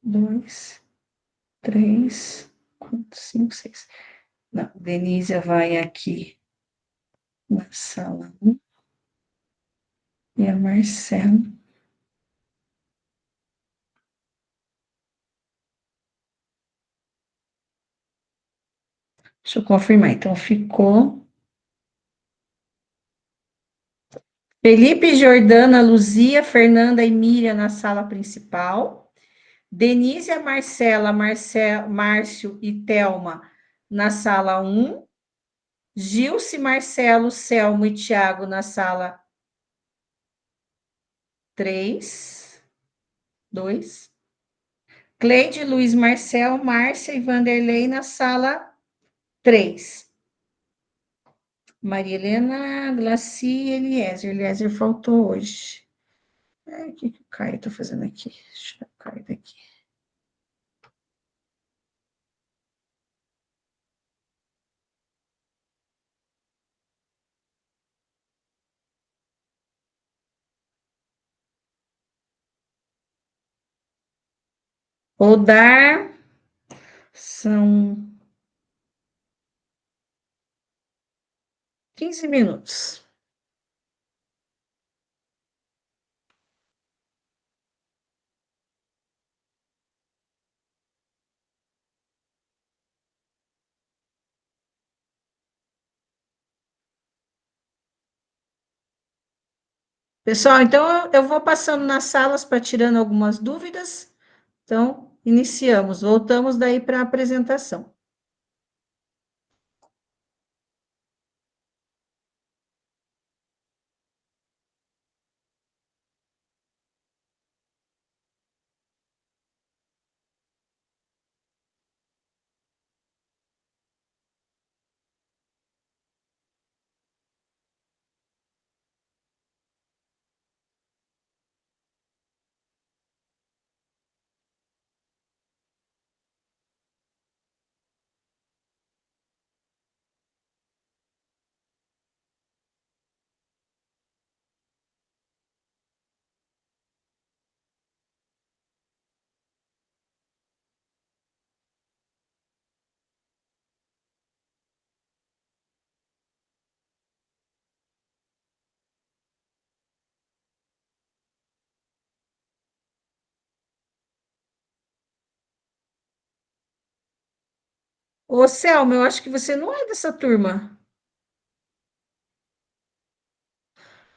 2, 3, 4, 5, 6. Não, Denise vai aqui na sala 1. E a Marcela. Deixa eu confirmar. Então, ficou Felipe, Jordana, Luzia, Fernanda e Miriam na sala principal. Denise, Marcela, Márcio e Thelma na sala 1. Gilce, Marcelo, Selmo e Tiago na sala 3. 2. Cleide, Luiz, Marcel, Márcia e Vanderlei na sala 3. Maria Helena, Glaci e Eliezer. Eliezer faltou hoje. O que o Caio está fazendo aqui? Deixa eu o Caio daqui. Ou dar são 15 minutos. Pessoal, então eu vou passando nas salas para tirando algumas dúvidas. Então, iniciamos, voltamos daí para a apresentação. Ô, Selma, eu acho que você não é dessa turma.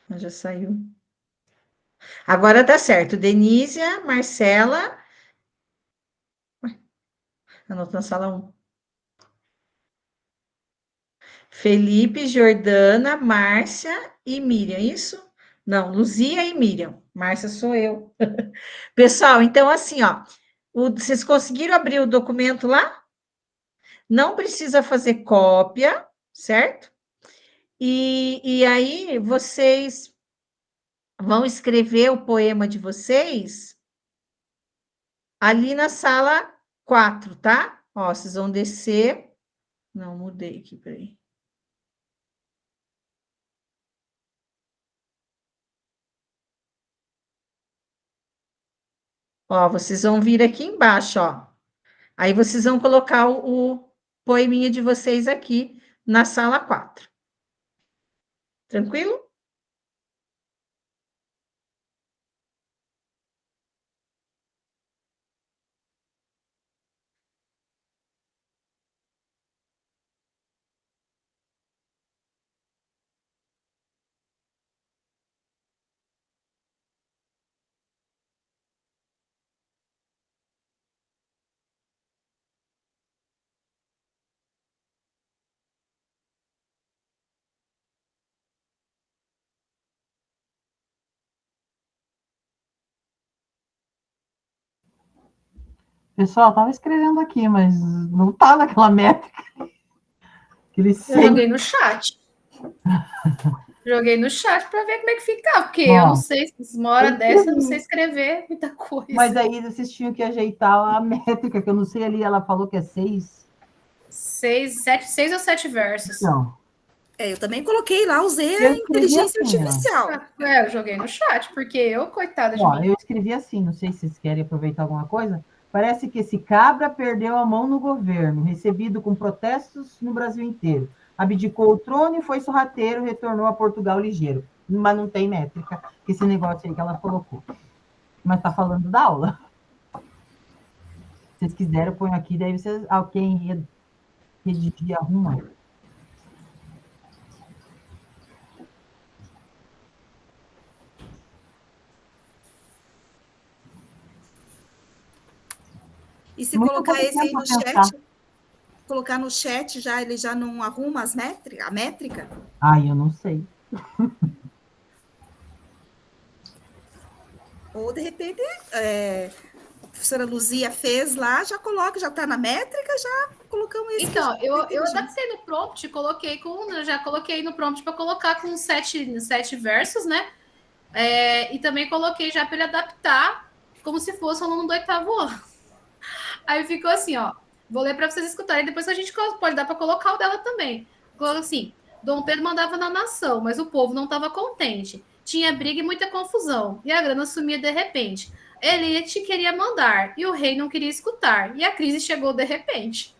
Já saiu. Agora tá certo. Denísia, Marcela. Anota na sala 1. Felipe, Jordana, Márcia e Miriam, isso? Não, Luzia e Miriam. Márcia sou eu. Pessoal, então assim, ó. Vocês conseguiram abrir o documento lá? Não precisa fazer cópia, certo? E aí vocês vão escrever o poema de vocês ali na sala 4, tá? Ó, vocês vão descer. Não, mudei aqui, peraí. Ó, vocês vão vir aqui embaixo, ó. Aí vocês vão colocar o poeminha de vocês aqui na sala 4. Tranquilo? Pessoal, estava escrevendo aqui, mas não está naquela métrica. Eu joguei no chat. Joguei no chat para ver como é que ficava, porque eu não sei, uma hora dessa eu não sei escrever muita coisa. Mas aí vocês tinham que ajeitar a métrica, que eu não sei ali, ela falou que é 6. 6 ou 7 versos. Então. Eu também coloquei lá, usei a inteligência artificial. Eu joguei no chat, porque eu, coitada de mim. Eu escrevi assim, não sei se vocês querem aproveitar alguma coisa. Parece que esse cabra perdeu a mão no governo, recebido com protestos no Brasil inteiro. Abdicou o trono e foi sorrateiro, retornou a Portugal ligeiro. Mas não tem métrica, esse negócio aí que ela colocou. Mas está falando da aula. Se vocês quiserem, eu ponho aqui, daí vocês, quem redigir arruma. E se colocar esse aí no chat, colocar no chat, ele já não arruma a métrica? Eu não sei. Ou, de repente, a professora Luzia fez lá, já coloca, já está na métrica, já colocamos isso. Então, eu adaptei no prompt, já coloquei no prompt para colocar com 7 versos, né? E também coloquei já para ele adaptar como se fosse um aluno do 8º ano. Aí ficou assim, ó. Vou ler para vocês escutarem. Depois a gente pode dar para colocar o dela também. Colocou assim: Dom Pedro mandava na nação, mas o povo não estava contente. Tinha briga e muita confusão. E a grana sumia de repente. Elite queria mandar e o rei não queria escutar. E a crise chegou de repente.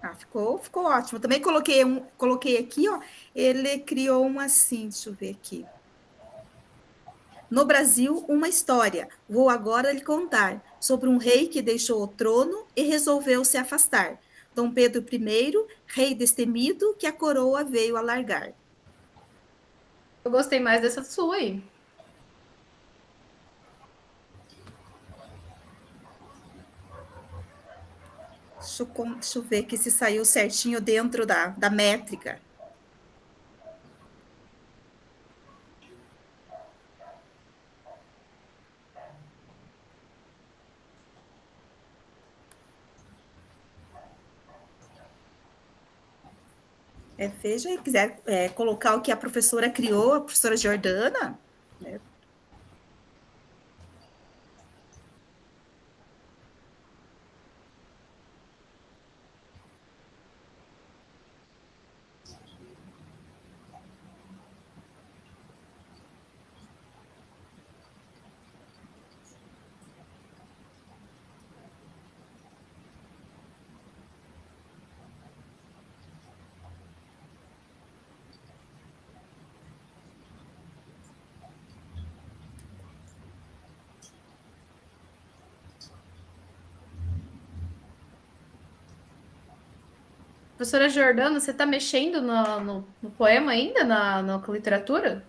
Ah, ficou ótimo. Também coloquei aqui, ó. Ele criou uma assim, deixa eu ver aqui. No Brasil, uma história. Vou agora lhe contar sobre um rei que deixou o trono e resolveu se afastar. Dom Pedro I, rei destemido, que a coroa veio a largar. Eu gostei mais dessa sua aí. Deixa eu ver aqui se saiu certinho dentro da métrica. Veja, se quiser colocar o que a professora criou, a professora Jordana, né? Professora Jordana, você está mexendo no poema ainda, na literatura?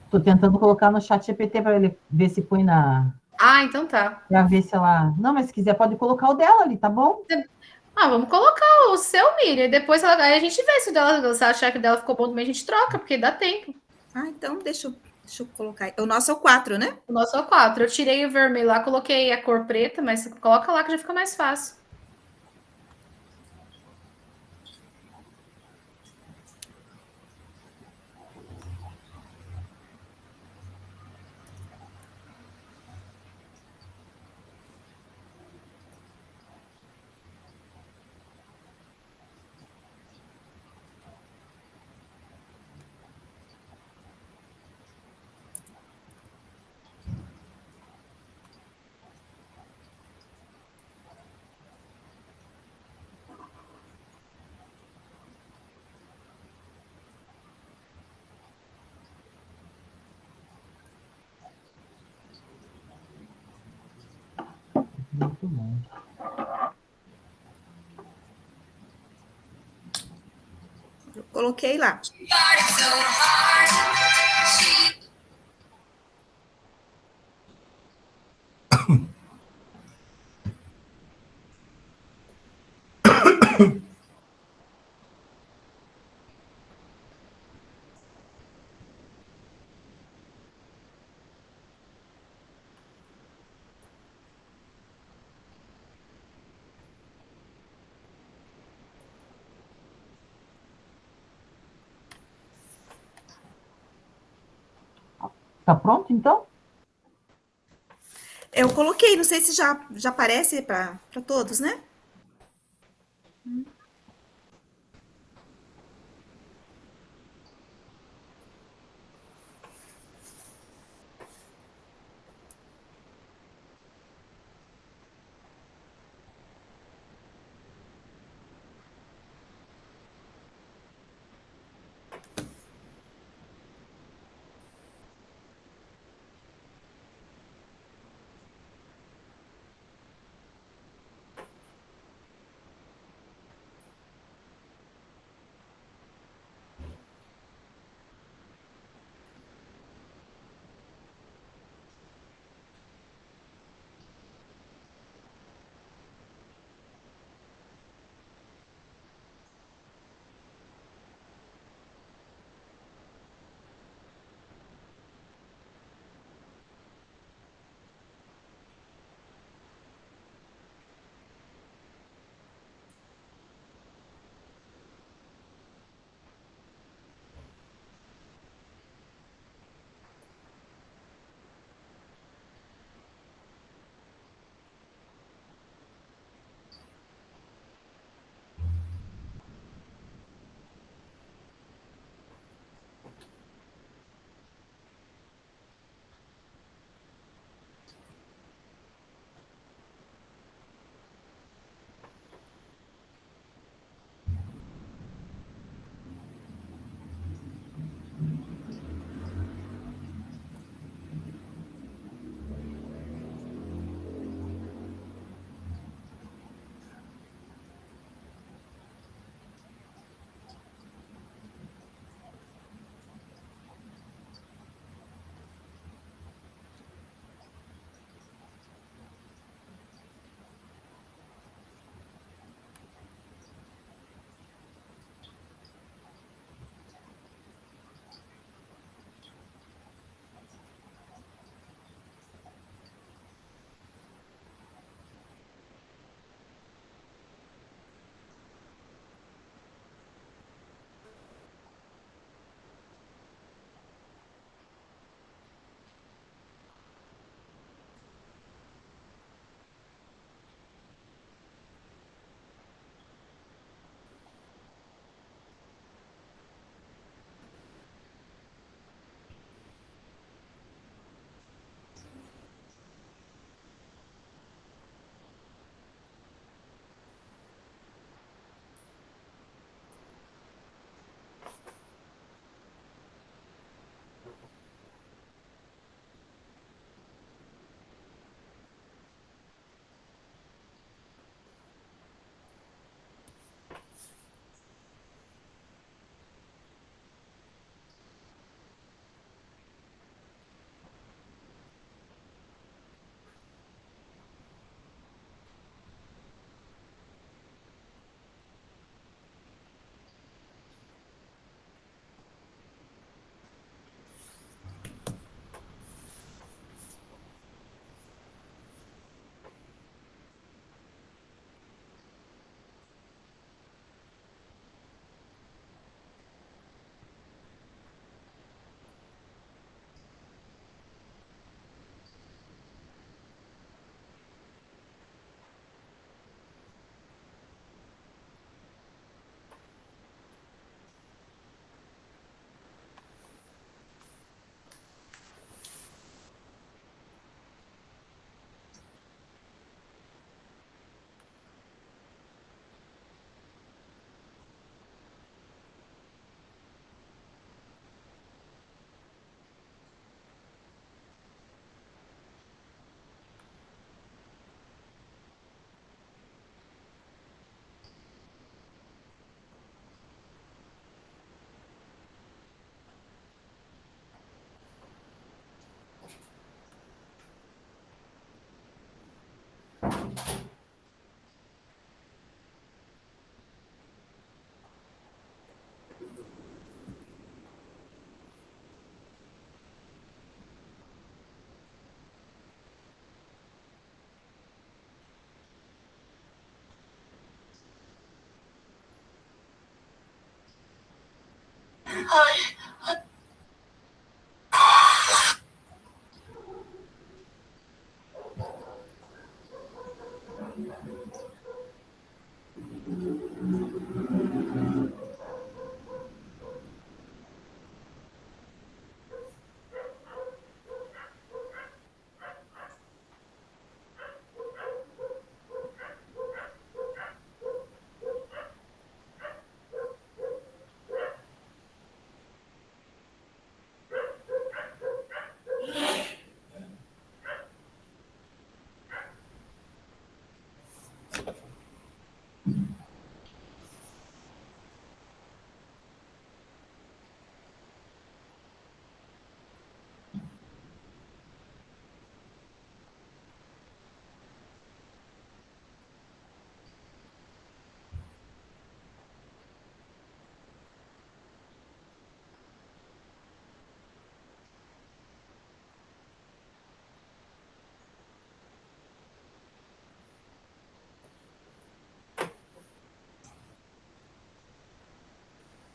Tô tentando colocar no chat GPT para ele ver se põe na... Ah, então tá. Para ver se ela... Não, mas se quiser pode colocar o dela ali, tá bom? Ah, vamos colocar o seu, Miriam. Depois aí a gente vê se se achar que o dela ficou bom também, a gente troca, porque dá tempo. Ah, então deixa eu colocar. O nosso é o 4, né? O nosso é o 4. Eu tirei o vermelho lá, coloquei a cor preta, mas coloca lá que já fica mais fácil. Muito bom. Eu coloquei lá. Tá pronto, então? Eu coloquei, não sei se já aparece para todos, né?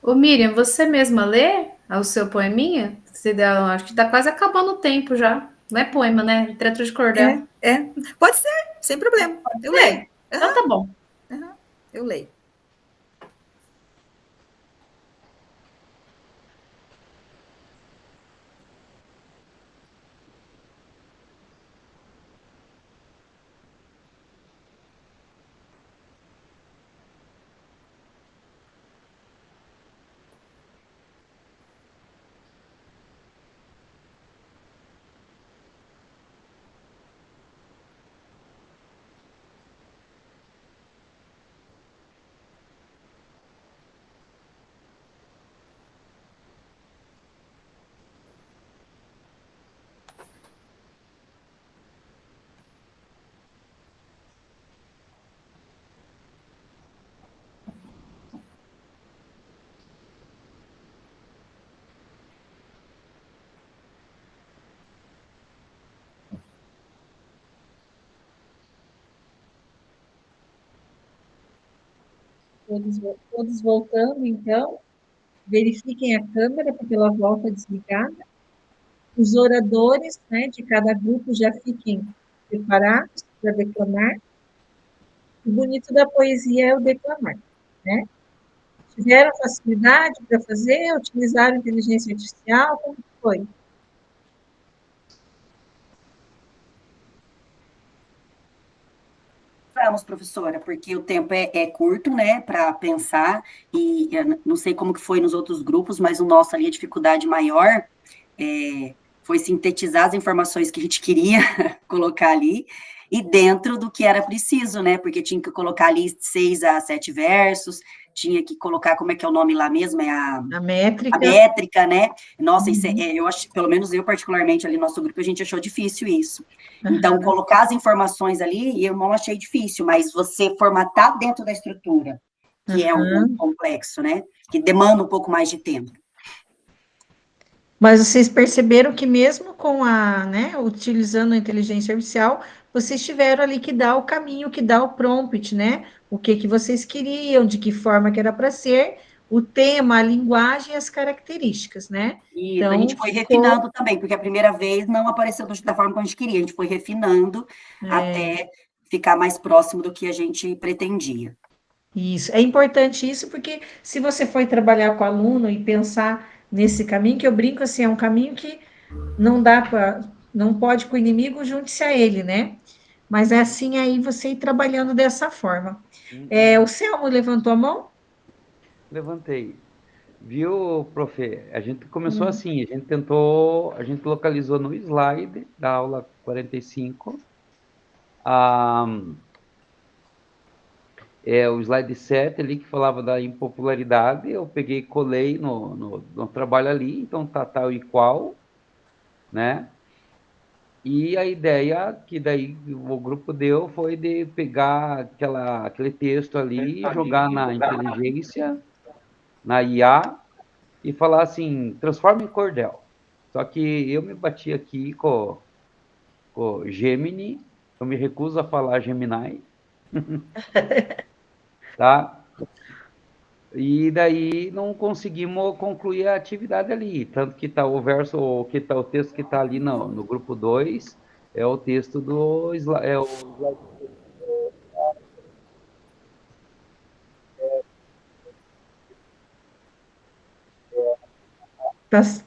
Ô, Miriam, você mesma lê o seu poeminha? Acho que está quase acabando o tempo já. Não é poema, né? Literatura de cordel. Pode ser, sem problema. Eu leio. Então tá bom. Eu leio. Todos voltando, então. Verifiquem a câmera, porque ela volta desligada. Os oradores, né, de cada grupo já fiquem preparados para declamar. O bonito da poesia é o declamar, né? Tiveram facilidade para fazer? Utilizaram inteligência artificial? Como foi? Vamos, professora, porque o tempo é curto, né, para pensar, e eu não sei como que foi nos outros grupos, mas o nosso ali, a dificuldade maior foi sintetizar as informações que a gente queria colocar ali, e dentro do que era preciso, né, porque tinha que colocar ali 6 a 7 versos, tinha que colocar, como é que é o nome lá mesmo? A métrica. A métrica, né? Nossa, isso eu acho, pelo menos eu particularmente ali no nosso grupo, a gente achou difícil isso. Então, colocar as informações ali, eu não achei difícil, mas você formatar dentro da estrutura, que é um complexo, né? Que demanda um pouco mais de tempo. Mas vocês perceberam que mesmo com utilizando a inteligência artificial, vocês tiveram ali que dar o caminho, que dar o prompt, né? O que vocês queriam, de que forma que era para ser, o tema, a linguagem e as características, né? Isso, então, a gente foi refinando também, porque a primeira vez não apareceu da forma que a gente queria, a gente foi refinando até ficar mais próximo do que a gente pretendia. Isso, é importante isso, porque se você for trabalhar com o aluno e pensar nesse caminho, que eu brinco assim, é um caminho que não pode com o inimigo, junte-se a ele, né? Mas é assim aí você ir trabalhando dessa forma. O Selmo levantou a mão? Levantei. Viu, prof? A gente começou assim, a gente localizou no slide da aula 45, o slide 7 ali que falava da impopularidade, eu peguei e colei no trabalho ali, então tá tal e qual, né? E a ideia que daí o grupo deu foi de pegar aquele texto ali, jogar na inteligência, na IA, e falar assim, transforma em cordel. Só que eu me bati aqui com o Gemini, eu me recuso a falar Gemini, tá? E daí não conseguimos concluir a atividade ali, tanto que tá o verso, que tá o texto que está ali no grupo 2, é o texto do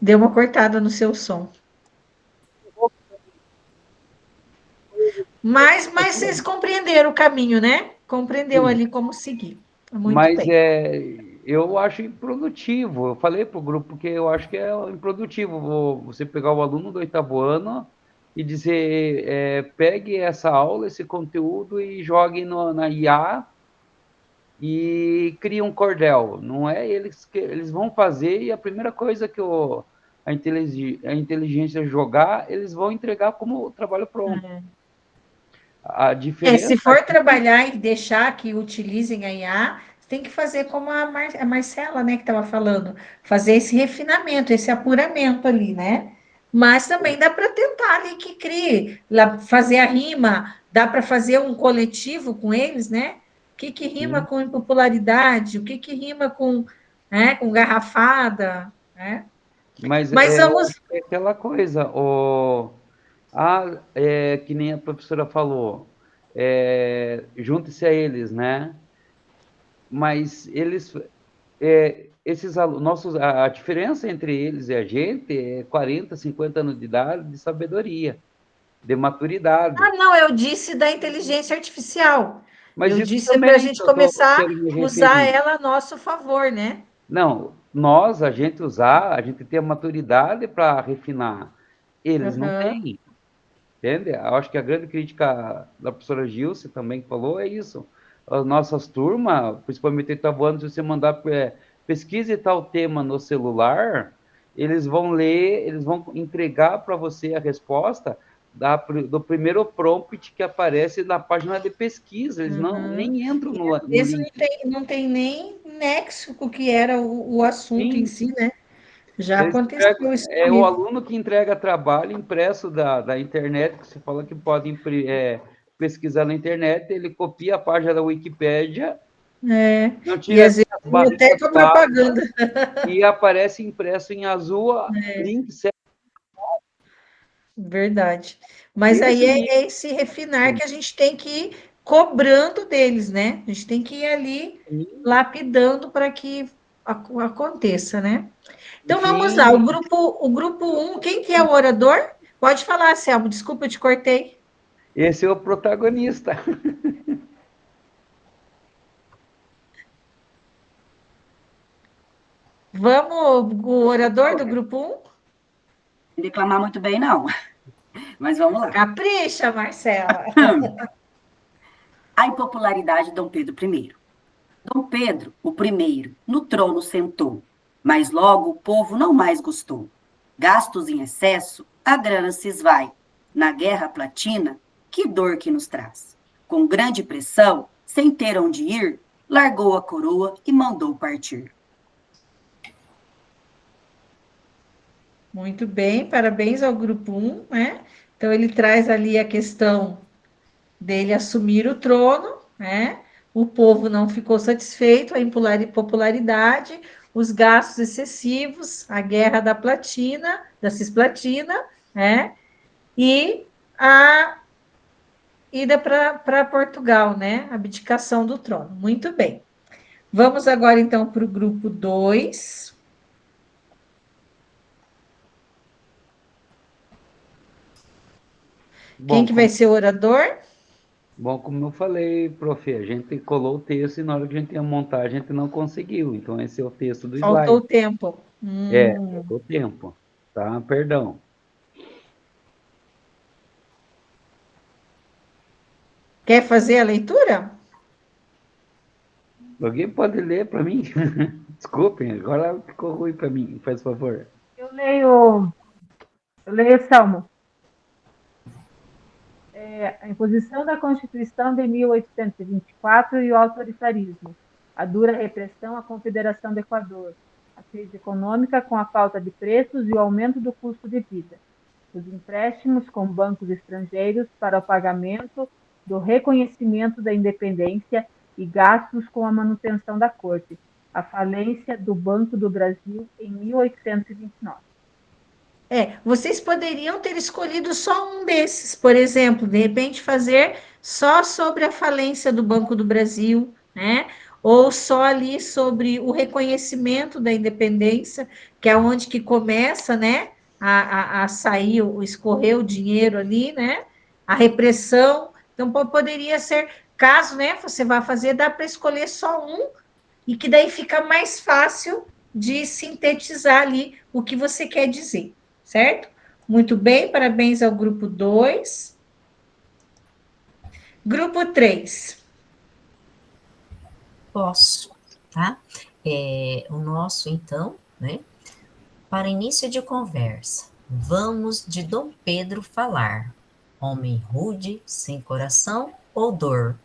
Deu uma cortada no seu som. Mas vocês compreenderam o caminho, né? Compreendeu ali como seguir. Muito Mas bem. eu acho improdutivo. Eu falei para o grupo que eu acho que é improdutivo você pegar o aluno do 8º ano e dizer, pegue essa aula, esse conteúdo e jogue na IA e crie um cordel. Não é eles que eles vão fazer e a primeira coisa que a inteligência jogar, eles vão entregar como trabalho pronto. A diferença... se for trabalhar e deixar que utilizem a IA, tem que fazer como a Marcela, né, que estava falando, fazer esse refinamento, esse apuramento ali, né? Mas também dá para tentar ali que crie, fazer a rima, dá para fazer um coletivo com eles, né? O que rima com impopularidade, o que rima com garrafada, né? Mas vamos... é aquela coisa, que nem a professora falou, junte-se a eles, né? Mas eles, esses alunos, a diferença entre eles e a gente é 40, 50 anos de idade de sabedoria, de maturidade. Não, eu disse da inteligência artificial. Mas eu disse para a gente começar a usar ela a nosso favor, né? Não, a gente tem a maturidade para refinar. Eles não têm. Entende? Eu acho que a grande crítica da professora Gilce também falou é isso. As nossas turmas, principalmente 8º ano, se você mandar pesquise tal tema no celular, eles vão ler, eles vão entregar para você a resposta do primeiro prompt que aparece na página de pesquisa. Eles nem entram no link. Não tem nem nexo com o que era o assunto em si, né? Já aconteceu isso comigo. O aluno que entrega trabalho impresso da internet, que você fala que pode pesquisar na internet, ele copia a página da Wikipédia, não tira e às vezes até com propaganda. E aparece impresso em azul, link certo. Verdade. Mas aí é esse refinar que a gente tem que ir cobrando deles, né? A gente tem que ir ali lapidando para que aconteça, né? Então, vamos lá. O grupo 1, quem que é o orador? Pode falar, Selmo. Desculpa, eu te cortei. Esse é o protagonista. Vamos, o orador do grupo 1? Não declamar muito bem, não. Mas vamos lá. Capricha, Marcela. A impopularidade de Dom Pedro I. Dom Pedro, o primeiro, no trono sentou, mas logo o povo não mais gostou. Gastos em excesso, a grana se esvai. Na guerra platina, que dor que nos traz. Com grande pressão, sem ter onde ir, largou a coroa e mandou partir. Muito bem, parabéns ao grupo 1, né? Então, ele traz ali a questão dele assumir o trono, né? O povo não ficou satisfeito, a impopularidade, os gastos excessivos, a guerra da Cisplatina, né? E a ida para Portugal, né? A abdicação do trono. Muito bem. Vamos agora, então, para o grupo 2. Quem que vai ser o orador? Bom, como eu falei, prof, a gente colou o texto e na hora que a gente ia montar, a gente não conseguiu. Então, esse é o texto do slide. Faltou tempo. Faltou tempo. Tá? Perdão. Quer fazer a leitura? Alguém pode ler para mim? Desculpem, agora ficou ruim para mim, faz favor. Eu leio o Salmo. A imposição da Constituição de 1824 e o autoritarismo, a dura repressão à Confederação do Equador, a crise econômica com a falta de preços e o aumento do custo de vida, os empréstimos com bancos estrangeiros para o pagamento do reconhecimento da independência e gastos com a manutenção da corte, a falência do Banco do Brasil em 1829. Vocês poderiam ter escolhido só um desses, por exemplo, de repente fazer só sobre a falência do Banco do Brasil, né? Ou só ali sobre o reconhecimento da independência, que é onde que começa, né, a sair, escorrer o dinheiro ali, né? A repressão. Então, poderia ser, caso, né, você vá fazer, dá para escolher só um, e que daí fica mais fácil de sintetizar ali o que você quer dizer. Certo? Muito bem, parabéns ao grupo 2. Grupo 3. Posso, tá? O nosso, então, né? Para início de conversa, vamos de Dom Pedro falar. Homem rude, sem coração ou dor,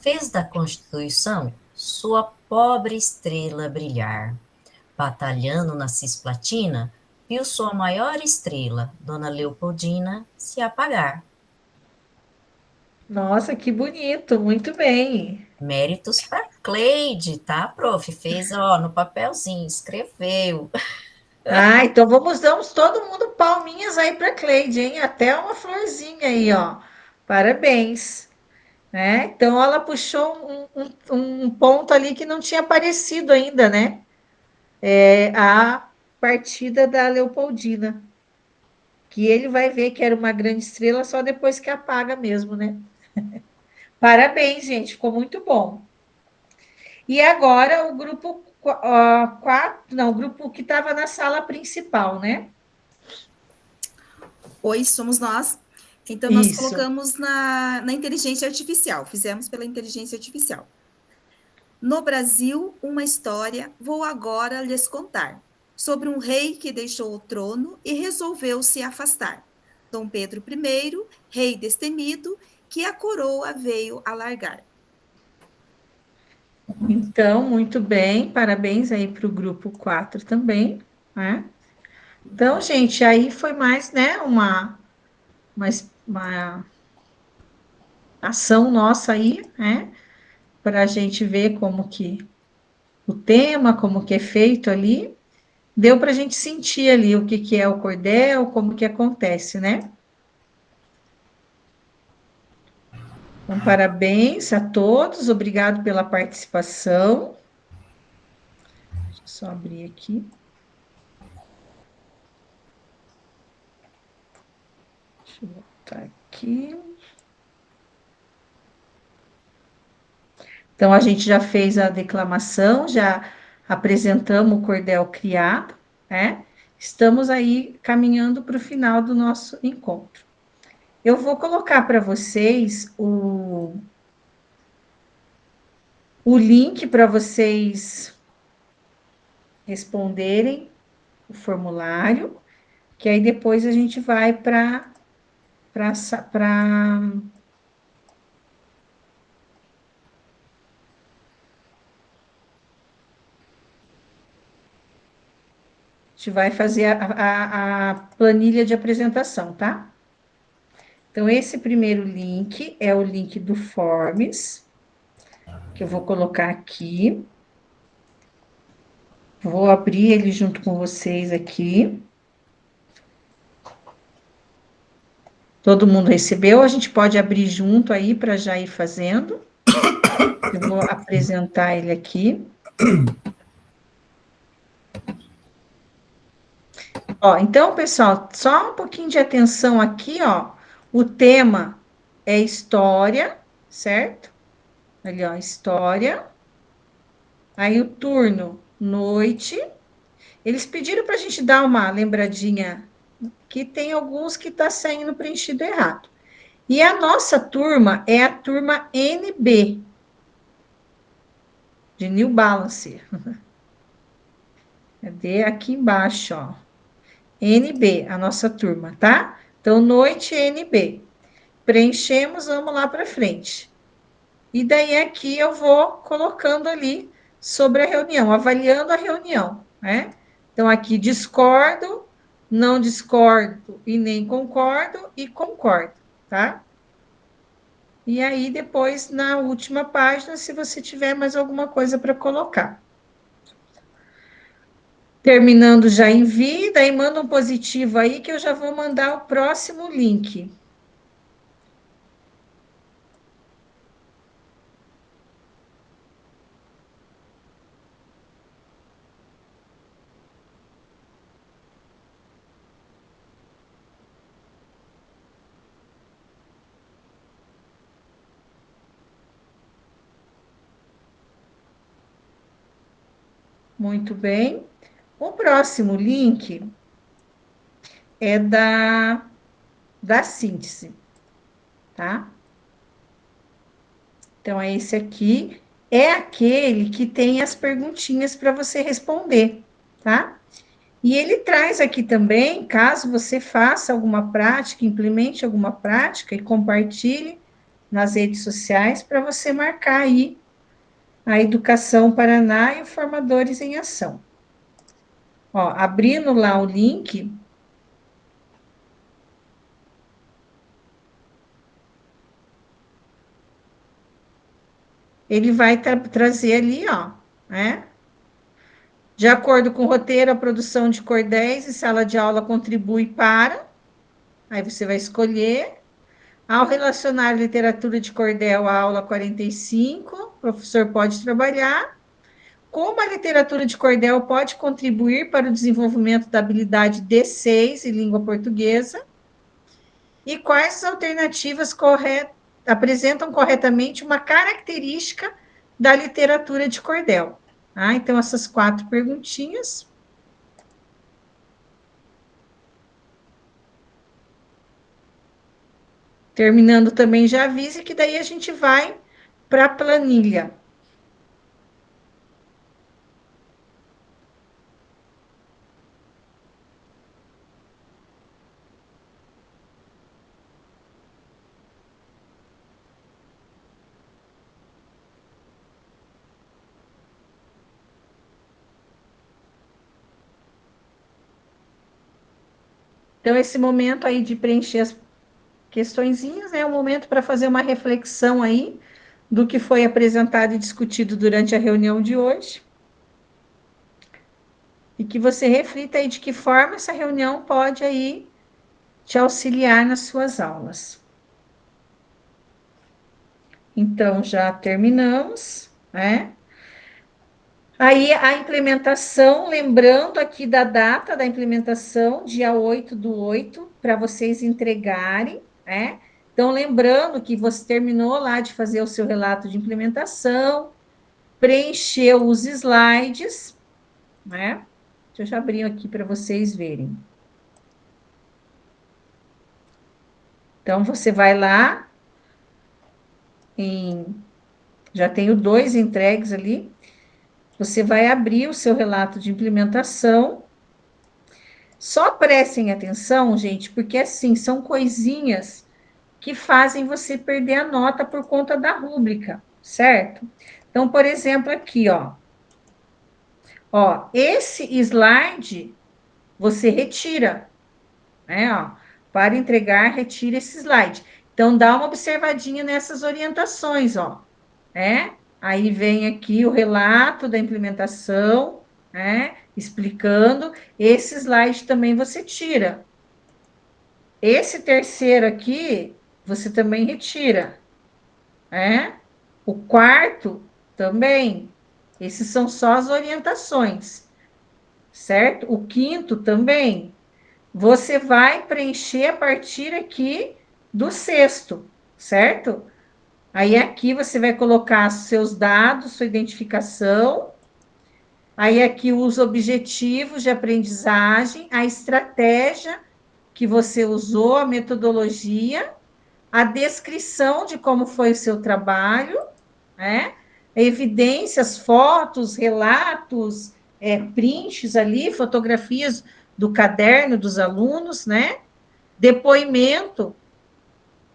fez da Constituição sua pobre estrela brilhar. Batalhando na Cisplatina, viu sua maior estrela, Dona Leopoldina, se apagar. Nossa, que bonito, muito bem. Méritos para Cleide, tá, prof? Fez, no papelzinho, escreveu. Então damos todo mundo palminhas aí para Cleide, hein? Até uma florzinha aí, ó. Parabéns. Né? Então, ela puxou um ponto ali que não tinha aparecido ainda, né? A partida da Leopoldina, que ele vai ver que era uma grande estrela só depois que apaga mesmo, né? Parabéns, gente, ficou muito bom. E agora o grupo 4, o grupo que estava na sala principal, né? Oi, somos nós. Então, nós colocamos na inteligência artificial, fizemos pela inteligência artificial. No Brasil, uma história, vou agora lhes contar, sobre um rei que deixou o trono e resolveu se afastar. Dom Pedro I, rei destemido, que a coroa veio alargar. Então, muito bem, parabéns aí para o grupo 4 também, né? Então, gente, aí foi mais, né, uma ação nossa aí, né, para a gente ver como que o tema, como que é feito ali, deu para a gente sentir ali o que é o cordel, como que acontece, né? Então, parabéns a todos, obrigado pela participação. Deixa eu só abrir aqui. Deixa eu voltar aqui. Então, a gente já fez a declamação, já apresentamos o cordel criado, né? Estamos aí caminhando para o final do nosso encontro. Eu vou colocar para vocês o link para vocês responderem o formulário, que aí depois a gente vai para a gente vai fazer a planilha de apresentação, tá? Então, esse primeiro link é o link do Forms, que eu vou colocar aqui. Vou abrir ele junto com vocês aqui. Todo mundo recebeu? A gente pode abrir junto aí para já ir fazendo. Eu vou apresentar ele aqui. Então, pessoal, só um pouquinho de atenção aqui, ó. O tema é história, certo? Ali, ó, história. Aí o turno, noite. Eles pediram para a gente dar uma lembradinha, que tem alguns que está saindo preenchido errado. E a nossa turma é a turma NB, de New Balance. Cadê? Aqui embaixo, ó. NB, a nossa turma, tá? Então, noite NB. preenchemos, vamos lá para frente. E daí aqui eu vou colocando ali sobre a reunião, avaliando a reunião, né? Então, aqui discordo, não discordo e nem concordo e concordo, tá? E aí, depois, na última página, se você tiver mais alguma coisa para colocar. Terminando, já envie, daí manda um positivo aí que eu já vou mandar o próximo link. Muito bem. O próximo link é da síntese, tá? Então, é esse aqui. É aquele que tem as perguntinhas para você responder, tá? E ele traz aqui também, caso você faça alguma prática, implemente alguma prática e compartilhe nas redes sociais para você marcar aí a Educação Paraná e o Formadores em Ação. Ó, abrindo lá o link, ele vai trazer ali, ó, né? De acordo com o roteiro, a produção de cordéis e sala de aula contribui para... Aí você vai escolher. Ao relacionar literatura de cordel à aula 45, o professor pode trabalhar. Como a literatura de cordel pode contribuir para o desenvolvimento da habilidade D6 e língua portuguesa? E quais alternativas apresentam corretamente uma característica da literatura de cordel? Então, essas 4 perguntinhas. Terminando também, já avise que daí a gente vai para a planilha. Então, esse momento aí de preencher as questõezinhas é um momento para fazer uma reflexão aí do que foi apresentado e discutido durante a reunião de hoje. E que você reflita aí de que forma essa reunião pode aí te auxiliar nas suas aulas. Então, já terminamos, né? Aí, a implementação, lembrando aqui da data da implementação, dia 8/8, para vocês entregarem, né? Então, lembrando que você terminou lá de fazer o seu relato de implementação, preencheu os slides, né? Deixa eu já abrir aqui para vocês verem. Então, você vai lá, já tenho 2 entregues ali. Você vai abrir o seu relato de implementação. Só prestem atenção, gente, porque assim, são coisinhas que fazem você perder a nota por conta da rúbrica, certo? Então, por exemplo, aqui, ó. Ó, esse slide você retira, né, ó. Para entregar, retira esse slide. Então, dá uma observadinha nessas orientações, ó, né? Aí vem aqui o relato da implementação, né? Explicando. Esse slide também você tira. Esse terceiro aqui, você também retira, né? O 4 também. Esses são só as orientações, certo? O 5º também. Você vai preencher a partir aqui do 6º, certo? Aí aqui você vai colocar seus dados, sua identificação. Aí aqui os objetivos de aprendizagem, a estratégia que você usou, a metodologia, a descrição de como foi o seu trabalho, né? Evidências, fotos, relatos, prints ali, fotografias do caderno dos alunos, né? Depoimento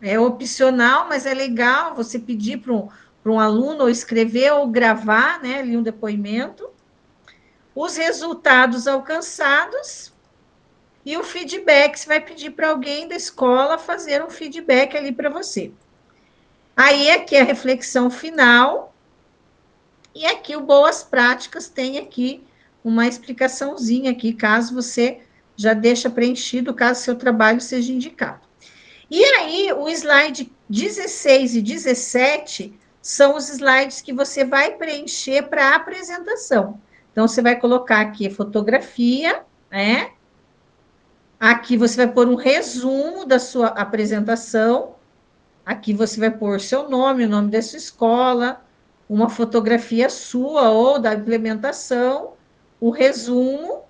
É opcional, mas é legal você pedir para um aluno ou escrever ou gravar, né, ali um depoimento, os resultados alcançados e o feedback. Você vai pedir para alguém da escola fazer um feedback ali para você. Aí aqui a reflexão final, e aqui o Boas Práticas tem aqui uma explicaçãozinha aqui, caso você já deixa preenchido, caso seu trabalho seja indicado. E aí, o slide 16 e 17 são os slides que você vai preencher para a apresentação. Então, você vai colocar aqui fotografia, né? Aqui você vai pôr um resumo da sua apresentação. Aqui você vai pôr seu nome, o nome da sua escola, uma fotografia sua ou da implementação, o resumo,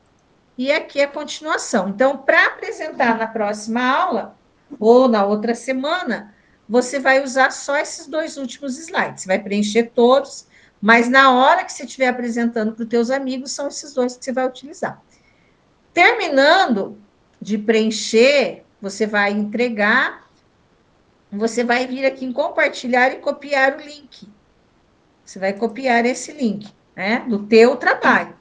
e aqui a continuação. Então, para apresentar na próxima aula, ou na outra semana, você vai usar só esses 2 últimos slides. Você vai preencher todos, mas na hora que você estiver apresentando para os teus amigos, são esses 2 que você vai utilizar. Terminando de preencher, você vai entregar, você vai vir aqui em compartilhar e copiar o link. Você vai copiar esse link, né, do teu trabalho.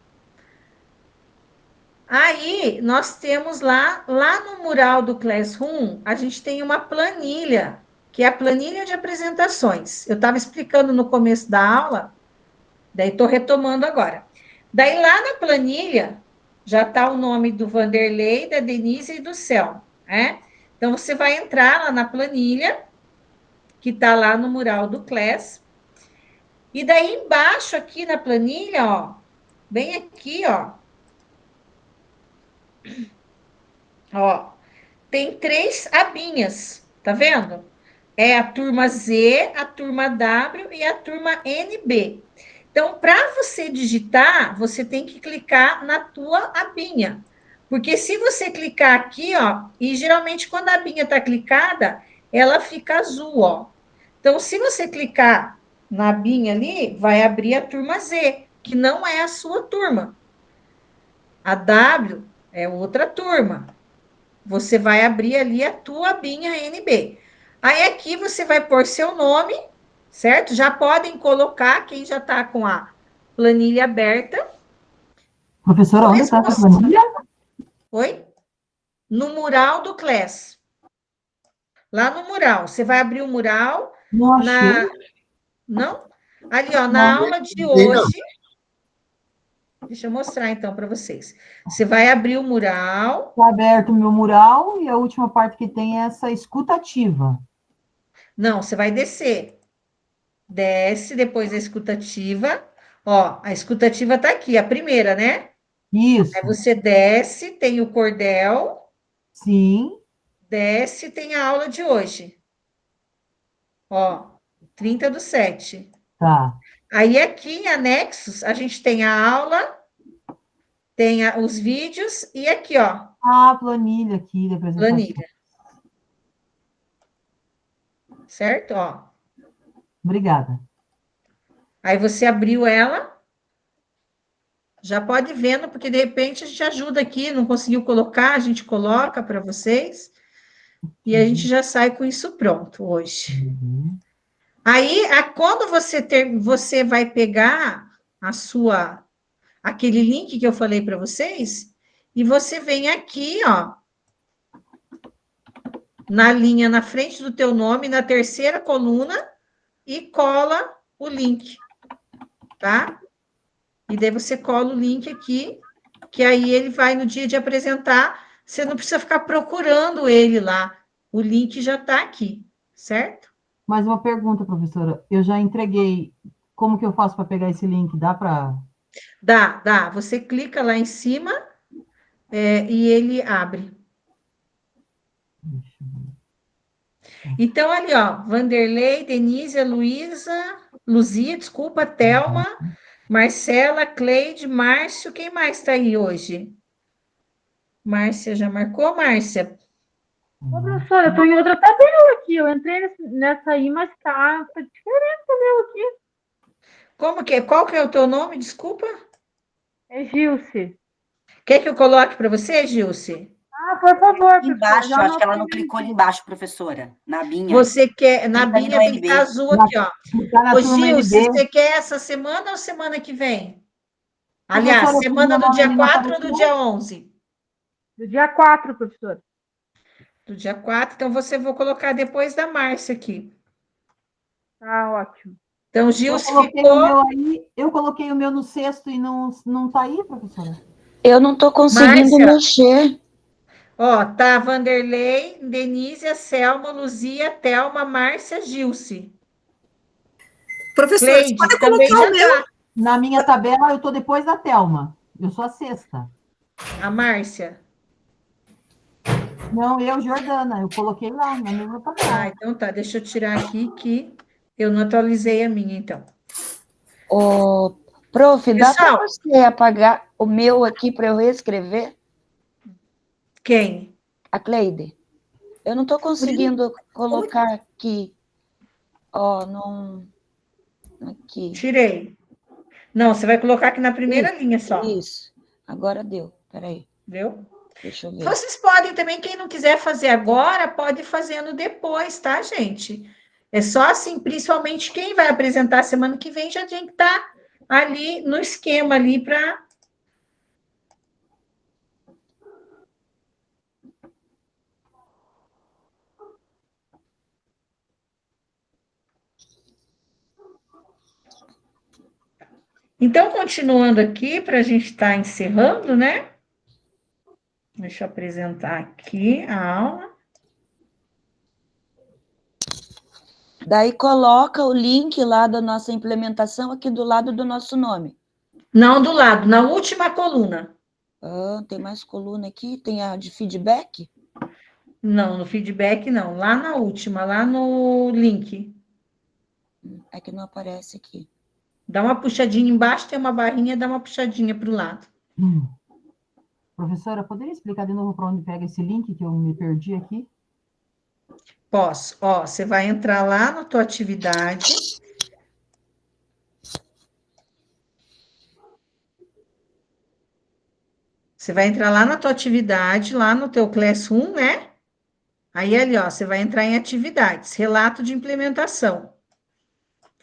Aí, nós temos lá no mural do Classroom, a gente tem uma planilha, que é a planilha de apresentações. Eu estava explicando no começo da aula, daí estou retomando agora. Daí, lá na planilha, já está o nome do Vanderlei, da Denise e do Céu, né? Então, você vai entrar lá na planilha, que está lá no mural do Class, e daí embaixo aqui na planilha, ó, bem aqui, ó, tem 3 abinhas, tá vendo? É a turma Z, a turma W e a turma NB. Então, para você digitar, você tem que clicar na tua abinha. Porque se você clicar aqui, ó, e geralmente quando a abinha está clicada, ela fica azul, ó. Então, se você clicar na abinha ali, vai abrir a turma Z, que não é a sua turma. A W é outra turma. Você vai abrir ali a tua abinha NB. Aí aqui você vai pôr seu nome, certo? Já podem colocar, quem já está com a planilha aberta. Professora, onde está a planilha? Oi? No mural do Class. Lá no mural. Você vai abrir o mural. Não achei. Não? Ali, ó, na aula de hoje. Deixa eu mostrar, então, para vocês. Você vai abrir o mural. Está aberto o meu mural e a última parte que tem é essa escutativa. Não, você vai descer. Desce, depois a escutativa. Ó, a escutativa está aqui, a primeira, né? Isso. Aí você desce, tem o cordel. Sim. Desce, tem a aula de hoje. Ó, 30/7. Tá. Aí aqui em anexos, a gente tem a aula, tem os vídeos e aqui, ó. Ah, planilha aqui da apresentação. Planilha. Certo? Ó. Obrigada. Aí você abriu ela. Já pode ir vendo, porque de repente a gente ajuda aqui, não conseguiu colocar, a gente coloca para vocês. E a gente já sai com isso pronto hoje. Uhum. Aí, quando você vai pegar aquele link que eu falei para vocês, e você vem aqui, ó, na linha, na frente do teu nome, na terceira coluna, e cola o link, tá? E daí você cola o link aqui, que aí ele vai no dia de apresentar, você não precisa ficar procurando ele lá, o link já está aqui, certo? Mais uma pergunta, professora. Eu já entreguei. Como que eu faço para pegar esse link? Dá para... Dá. Você clica lá em cima e ele abre. Então, ali, ó, Vanderlei, Denise, Luzia, desculpa, Thelma, Marcela, Cleide, Márcio, quem mais está aí hoje? Márcia, já marcou, Márcia? Ô, professora, eu estou em outra tabela aqui. Eu entrei nessa aí, mas tá diferente a tabela aqui. Como que é? Qual que é o teu nome? Desculpa. É Gilce. Quer que eu coloque para você, Gilce? Ah, por favor, Embaixo, já eu acho que ela anotei não clicou ali embaixo, professora, na binha. Você quer, na Clica ali binha no tem que estar NB. azul aqui, ó. Tá na Ô, turma Gil, se NB. você quer essa semana ou semana que vem? Professora, Aliás, meu semana do nome dia ali não 4 ou do apareceu? dia 11? Do dia 4, professor. Do dia 4, então vou colocar depois da Márcia aqui. Tá ótimo. Então, Gil, se O ficou... meu aí, eu coloquei o meu no sexto e não tá aí, professora? Eu não estou conseguindo Márcia. mexer. Ó, tá Vanderlei, Denise, Selma, Luzia, Thelma, Márcia, Gilce. Professora, você Cleide, pode também colocar já o meu? tá. Na minha tabela, eu tô depois da Thelma. Eu sou a sexta. A Márcia. Não, eu, Jordana, eu coloquei lá na mesma tabela. Ah, então tá, deixa eu tirar aqui que eu não atualizei a minha, então. Ô, prof, dá para Pessoal, você apagar o meu aqui para eu reescrever? quem? A Cleide. Eu não estou conseguindo colocar aqui. Ó, não. Aqui. Tirei. Não, você vai colocar aqui na primeira linha só. Isso. Agora deu. Peraí. Deu? Deixa eu ver. Vocês podem também, quem não quiser fazer agora, pode ir fazendo depois, tá, gente? É só assim, principalmente quem vai apresentar semana que vem já tem que estar ali no esquema ali para... Então, continuando aqui, para a gente estar encerrando, né? Deixa eu apresentar aqui a aula. Daí coloca o link lá da nossa implementação aqui do lado do nosso nome. Não do lado, na última coluna. Ah, tem mais coluna aqui? Tem a de feedback? Não, no feedback não. Lá na última, lá no link. É que não aparece aqui. Dá uma puxadinha embaixo, tem uma barrinha, dá uma puxadinha para o lado. Professora, poderia explicar de novo para onde pega esse link que eu me perdi aqui? Posso. Ó, você vai entrar lá na tua atividade. Você vai entrar lá na tua atividade, lá no teu Classroom, né? Aí, ali, ó, você vai entrar em atividades, relato de implementação.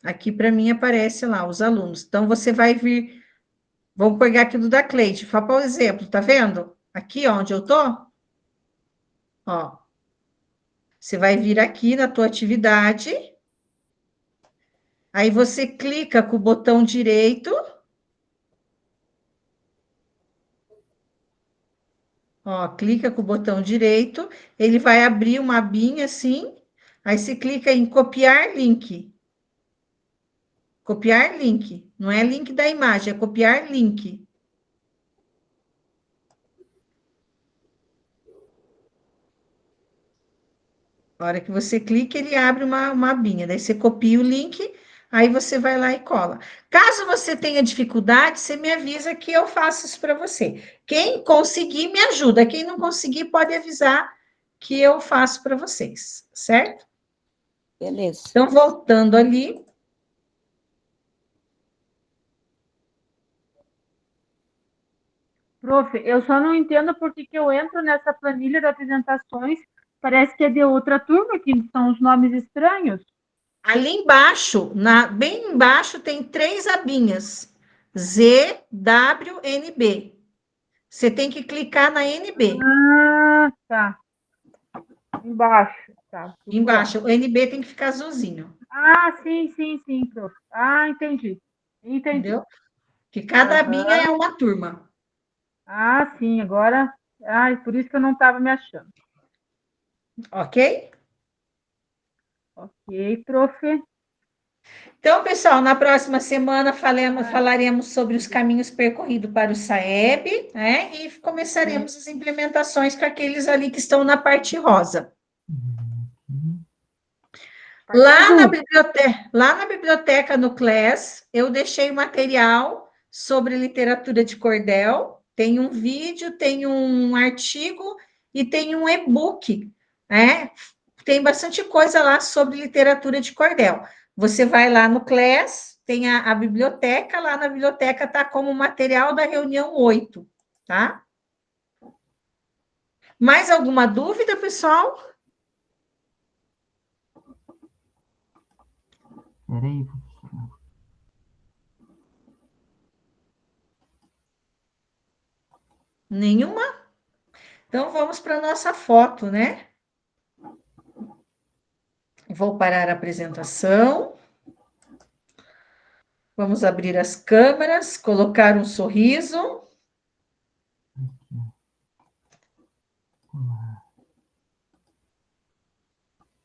Aqui, para mim, aparece lá, os alunos. Então, você vai vir... Vamos pegar aqui do da Cleide. Fala para o exemplo, tá vendo? Aqui, ó, onde eu tô. Ó. Você vai vir aqui na tua atividade. Aí, você clica com o botão direito. Ó, clica com o botão direito. Ele vai abrir uma abinha assim. Aí, você clica em copiar link. Copiar link. Não é link da imagem, é copiar link. A hora que você clica, ele abre uma abinha. Daí você copia o link, aí você vai lá e cola. Caso você tenha dificuldade, você me avisa que eu faço isso para você. Quem conseguir, me ajuda. Quem não conseguir, pode avisar que eu faço para vocês, certo? Beleza. Então, voltando ali. Prof, eu só não entendo por que eu entro nessa planilha de apresentações, parece que é de outra turma, que são os nomes estranhos. Ali embaixo, bem embaixo, tem 3 abinhas. Z, W, NB. Você tem que clicar na NB. Ah, tá. Embaixo, tá. Embaixo, o NB tem que ficar azulzinho. Ah, sim, prof. Ah, entendi. Entendeu? Que cada abinha é uma turma. Ah, sim, agora... Ah, por isso que eu não estava me achando. Ok? Ok, prof. Então, pessoal, na próxima semana falaremos sobre os caminhos percorridos para o SAEB, né? E começaremos as implementações com aqueles ali que estão na parte rosa. Lá na biblioteca no Class, eu deixei material sobre literatura de cordel. Tem um vídeo, tem um artigo e tem um e-book, né? Tem bastante coisa lá sobre literatura de cordel. Você vai lá no Class, tem a biblioteca, lá na biblioteca está como material da reunião 8, tá? Mais alguma dúvida, pessoal? Peraí. Nenhuma? Então, vamos para a nossa foto, né? Vou parar a apresentação. Vamos abrir as câmeras, colocar um sorriso.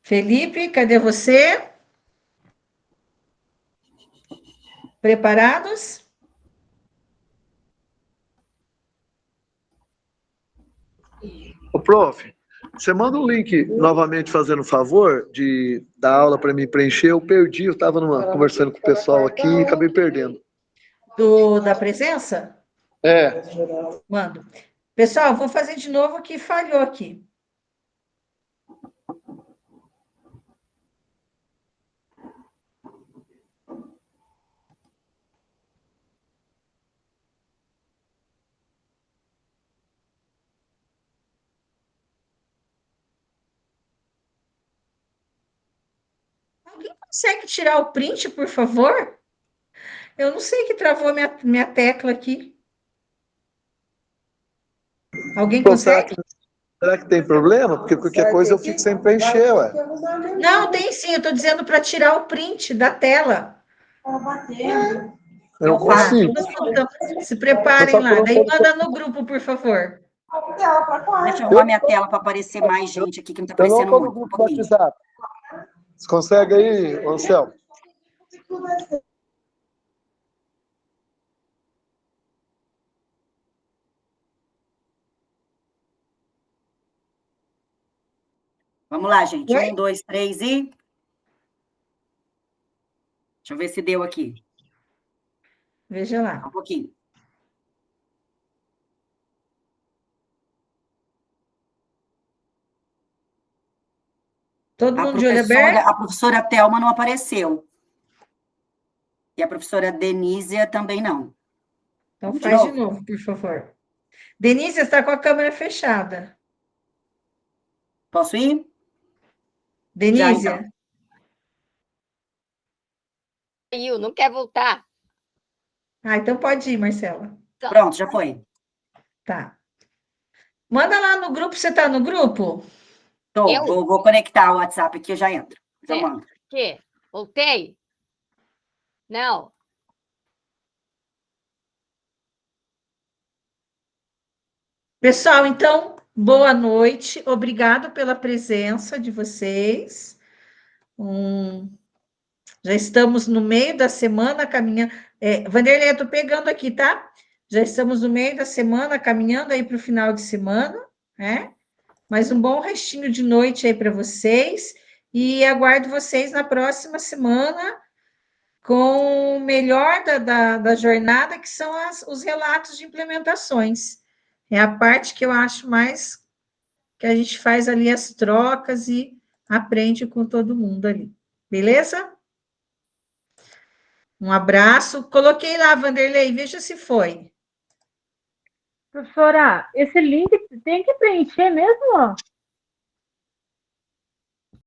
Felipe, cadê você? Preparados? Ô, prof, você manda um link novamente fazendo favor de dar aula para mim preencher. Eu perdi, eu estava conversando com o pessoal aqui e acabei perdendo. Da presença? É. Mando. Pessoal, vou fazer de novo que falhou aqui. Alguém consegue tirar o print, por favor? Eu não sei que travou minha tecla aqui. Alguém consegue? Será que tem problema? Porque qualquer coisa eu fico sem preencher, ué. Não, tem sim. Eu estou dizendo para tirar o print da tela. Eu consigo. Se preparem lá. Daí manda no grupo, por favor. Deixa eu arrumar minha tela para aparecer mais gente aqui, que não está aparecendo muito. Um pouquinho. Você consegue aí, Anselmo? Vamos lá, gente. 1, 2, 3 e... Deixa eu ver se deu aqui. Veja lá. Um pouquinho. Todo mundo de olho aberto? A professora Thelma não apareceu. E a professora Denísia também não. Então faz de novo, por favor. Denise, está com a câmera fechada. Posso ir? Denise. Já, então. Não quer voltar. Ah, então pode ir, Marcela. Pronto, já foi. Tá. Manda lá no grupo, você está no grupo? Vou conectar o WhatsApp aqui, eu já entro. Já mando. Que? Voltei? Não. Pessoal, então, boa noite. Obrigado pela presença de vocês. Já estamos no meio da semana caminhando. Vanderlei, eu estou pegando aqui, tá? Já estamos no meio da semana, caminhando aí para o final de semana, né? Mas um bom restinho de noite aí para vocês. E aguardo vocês na próxima semana com o melhor da jornada, que são os relatos de implementações. É a parte que eu acho mais que a gente faz ali as trocas e aprende com todo mundo ali. Beleza? Um abraço. Coloquei lá, Vanderlei, veja se foi. Professora, esse link tem que preencher mesmo?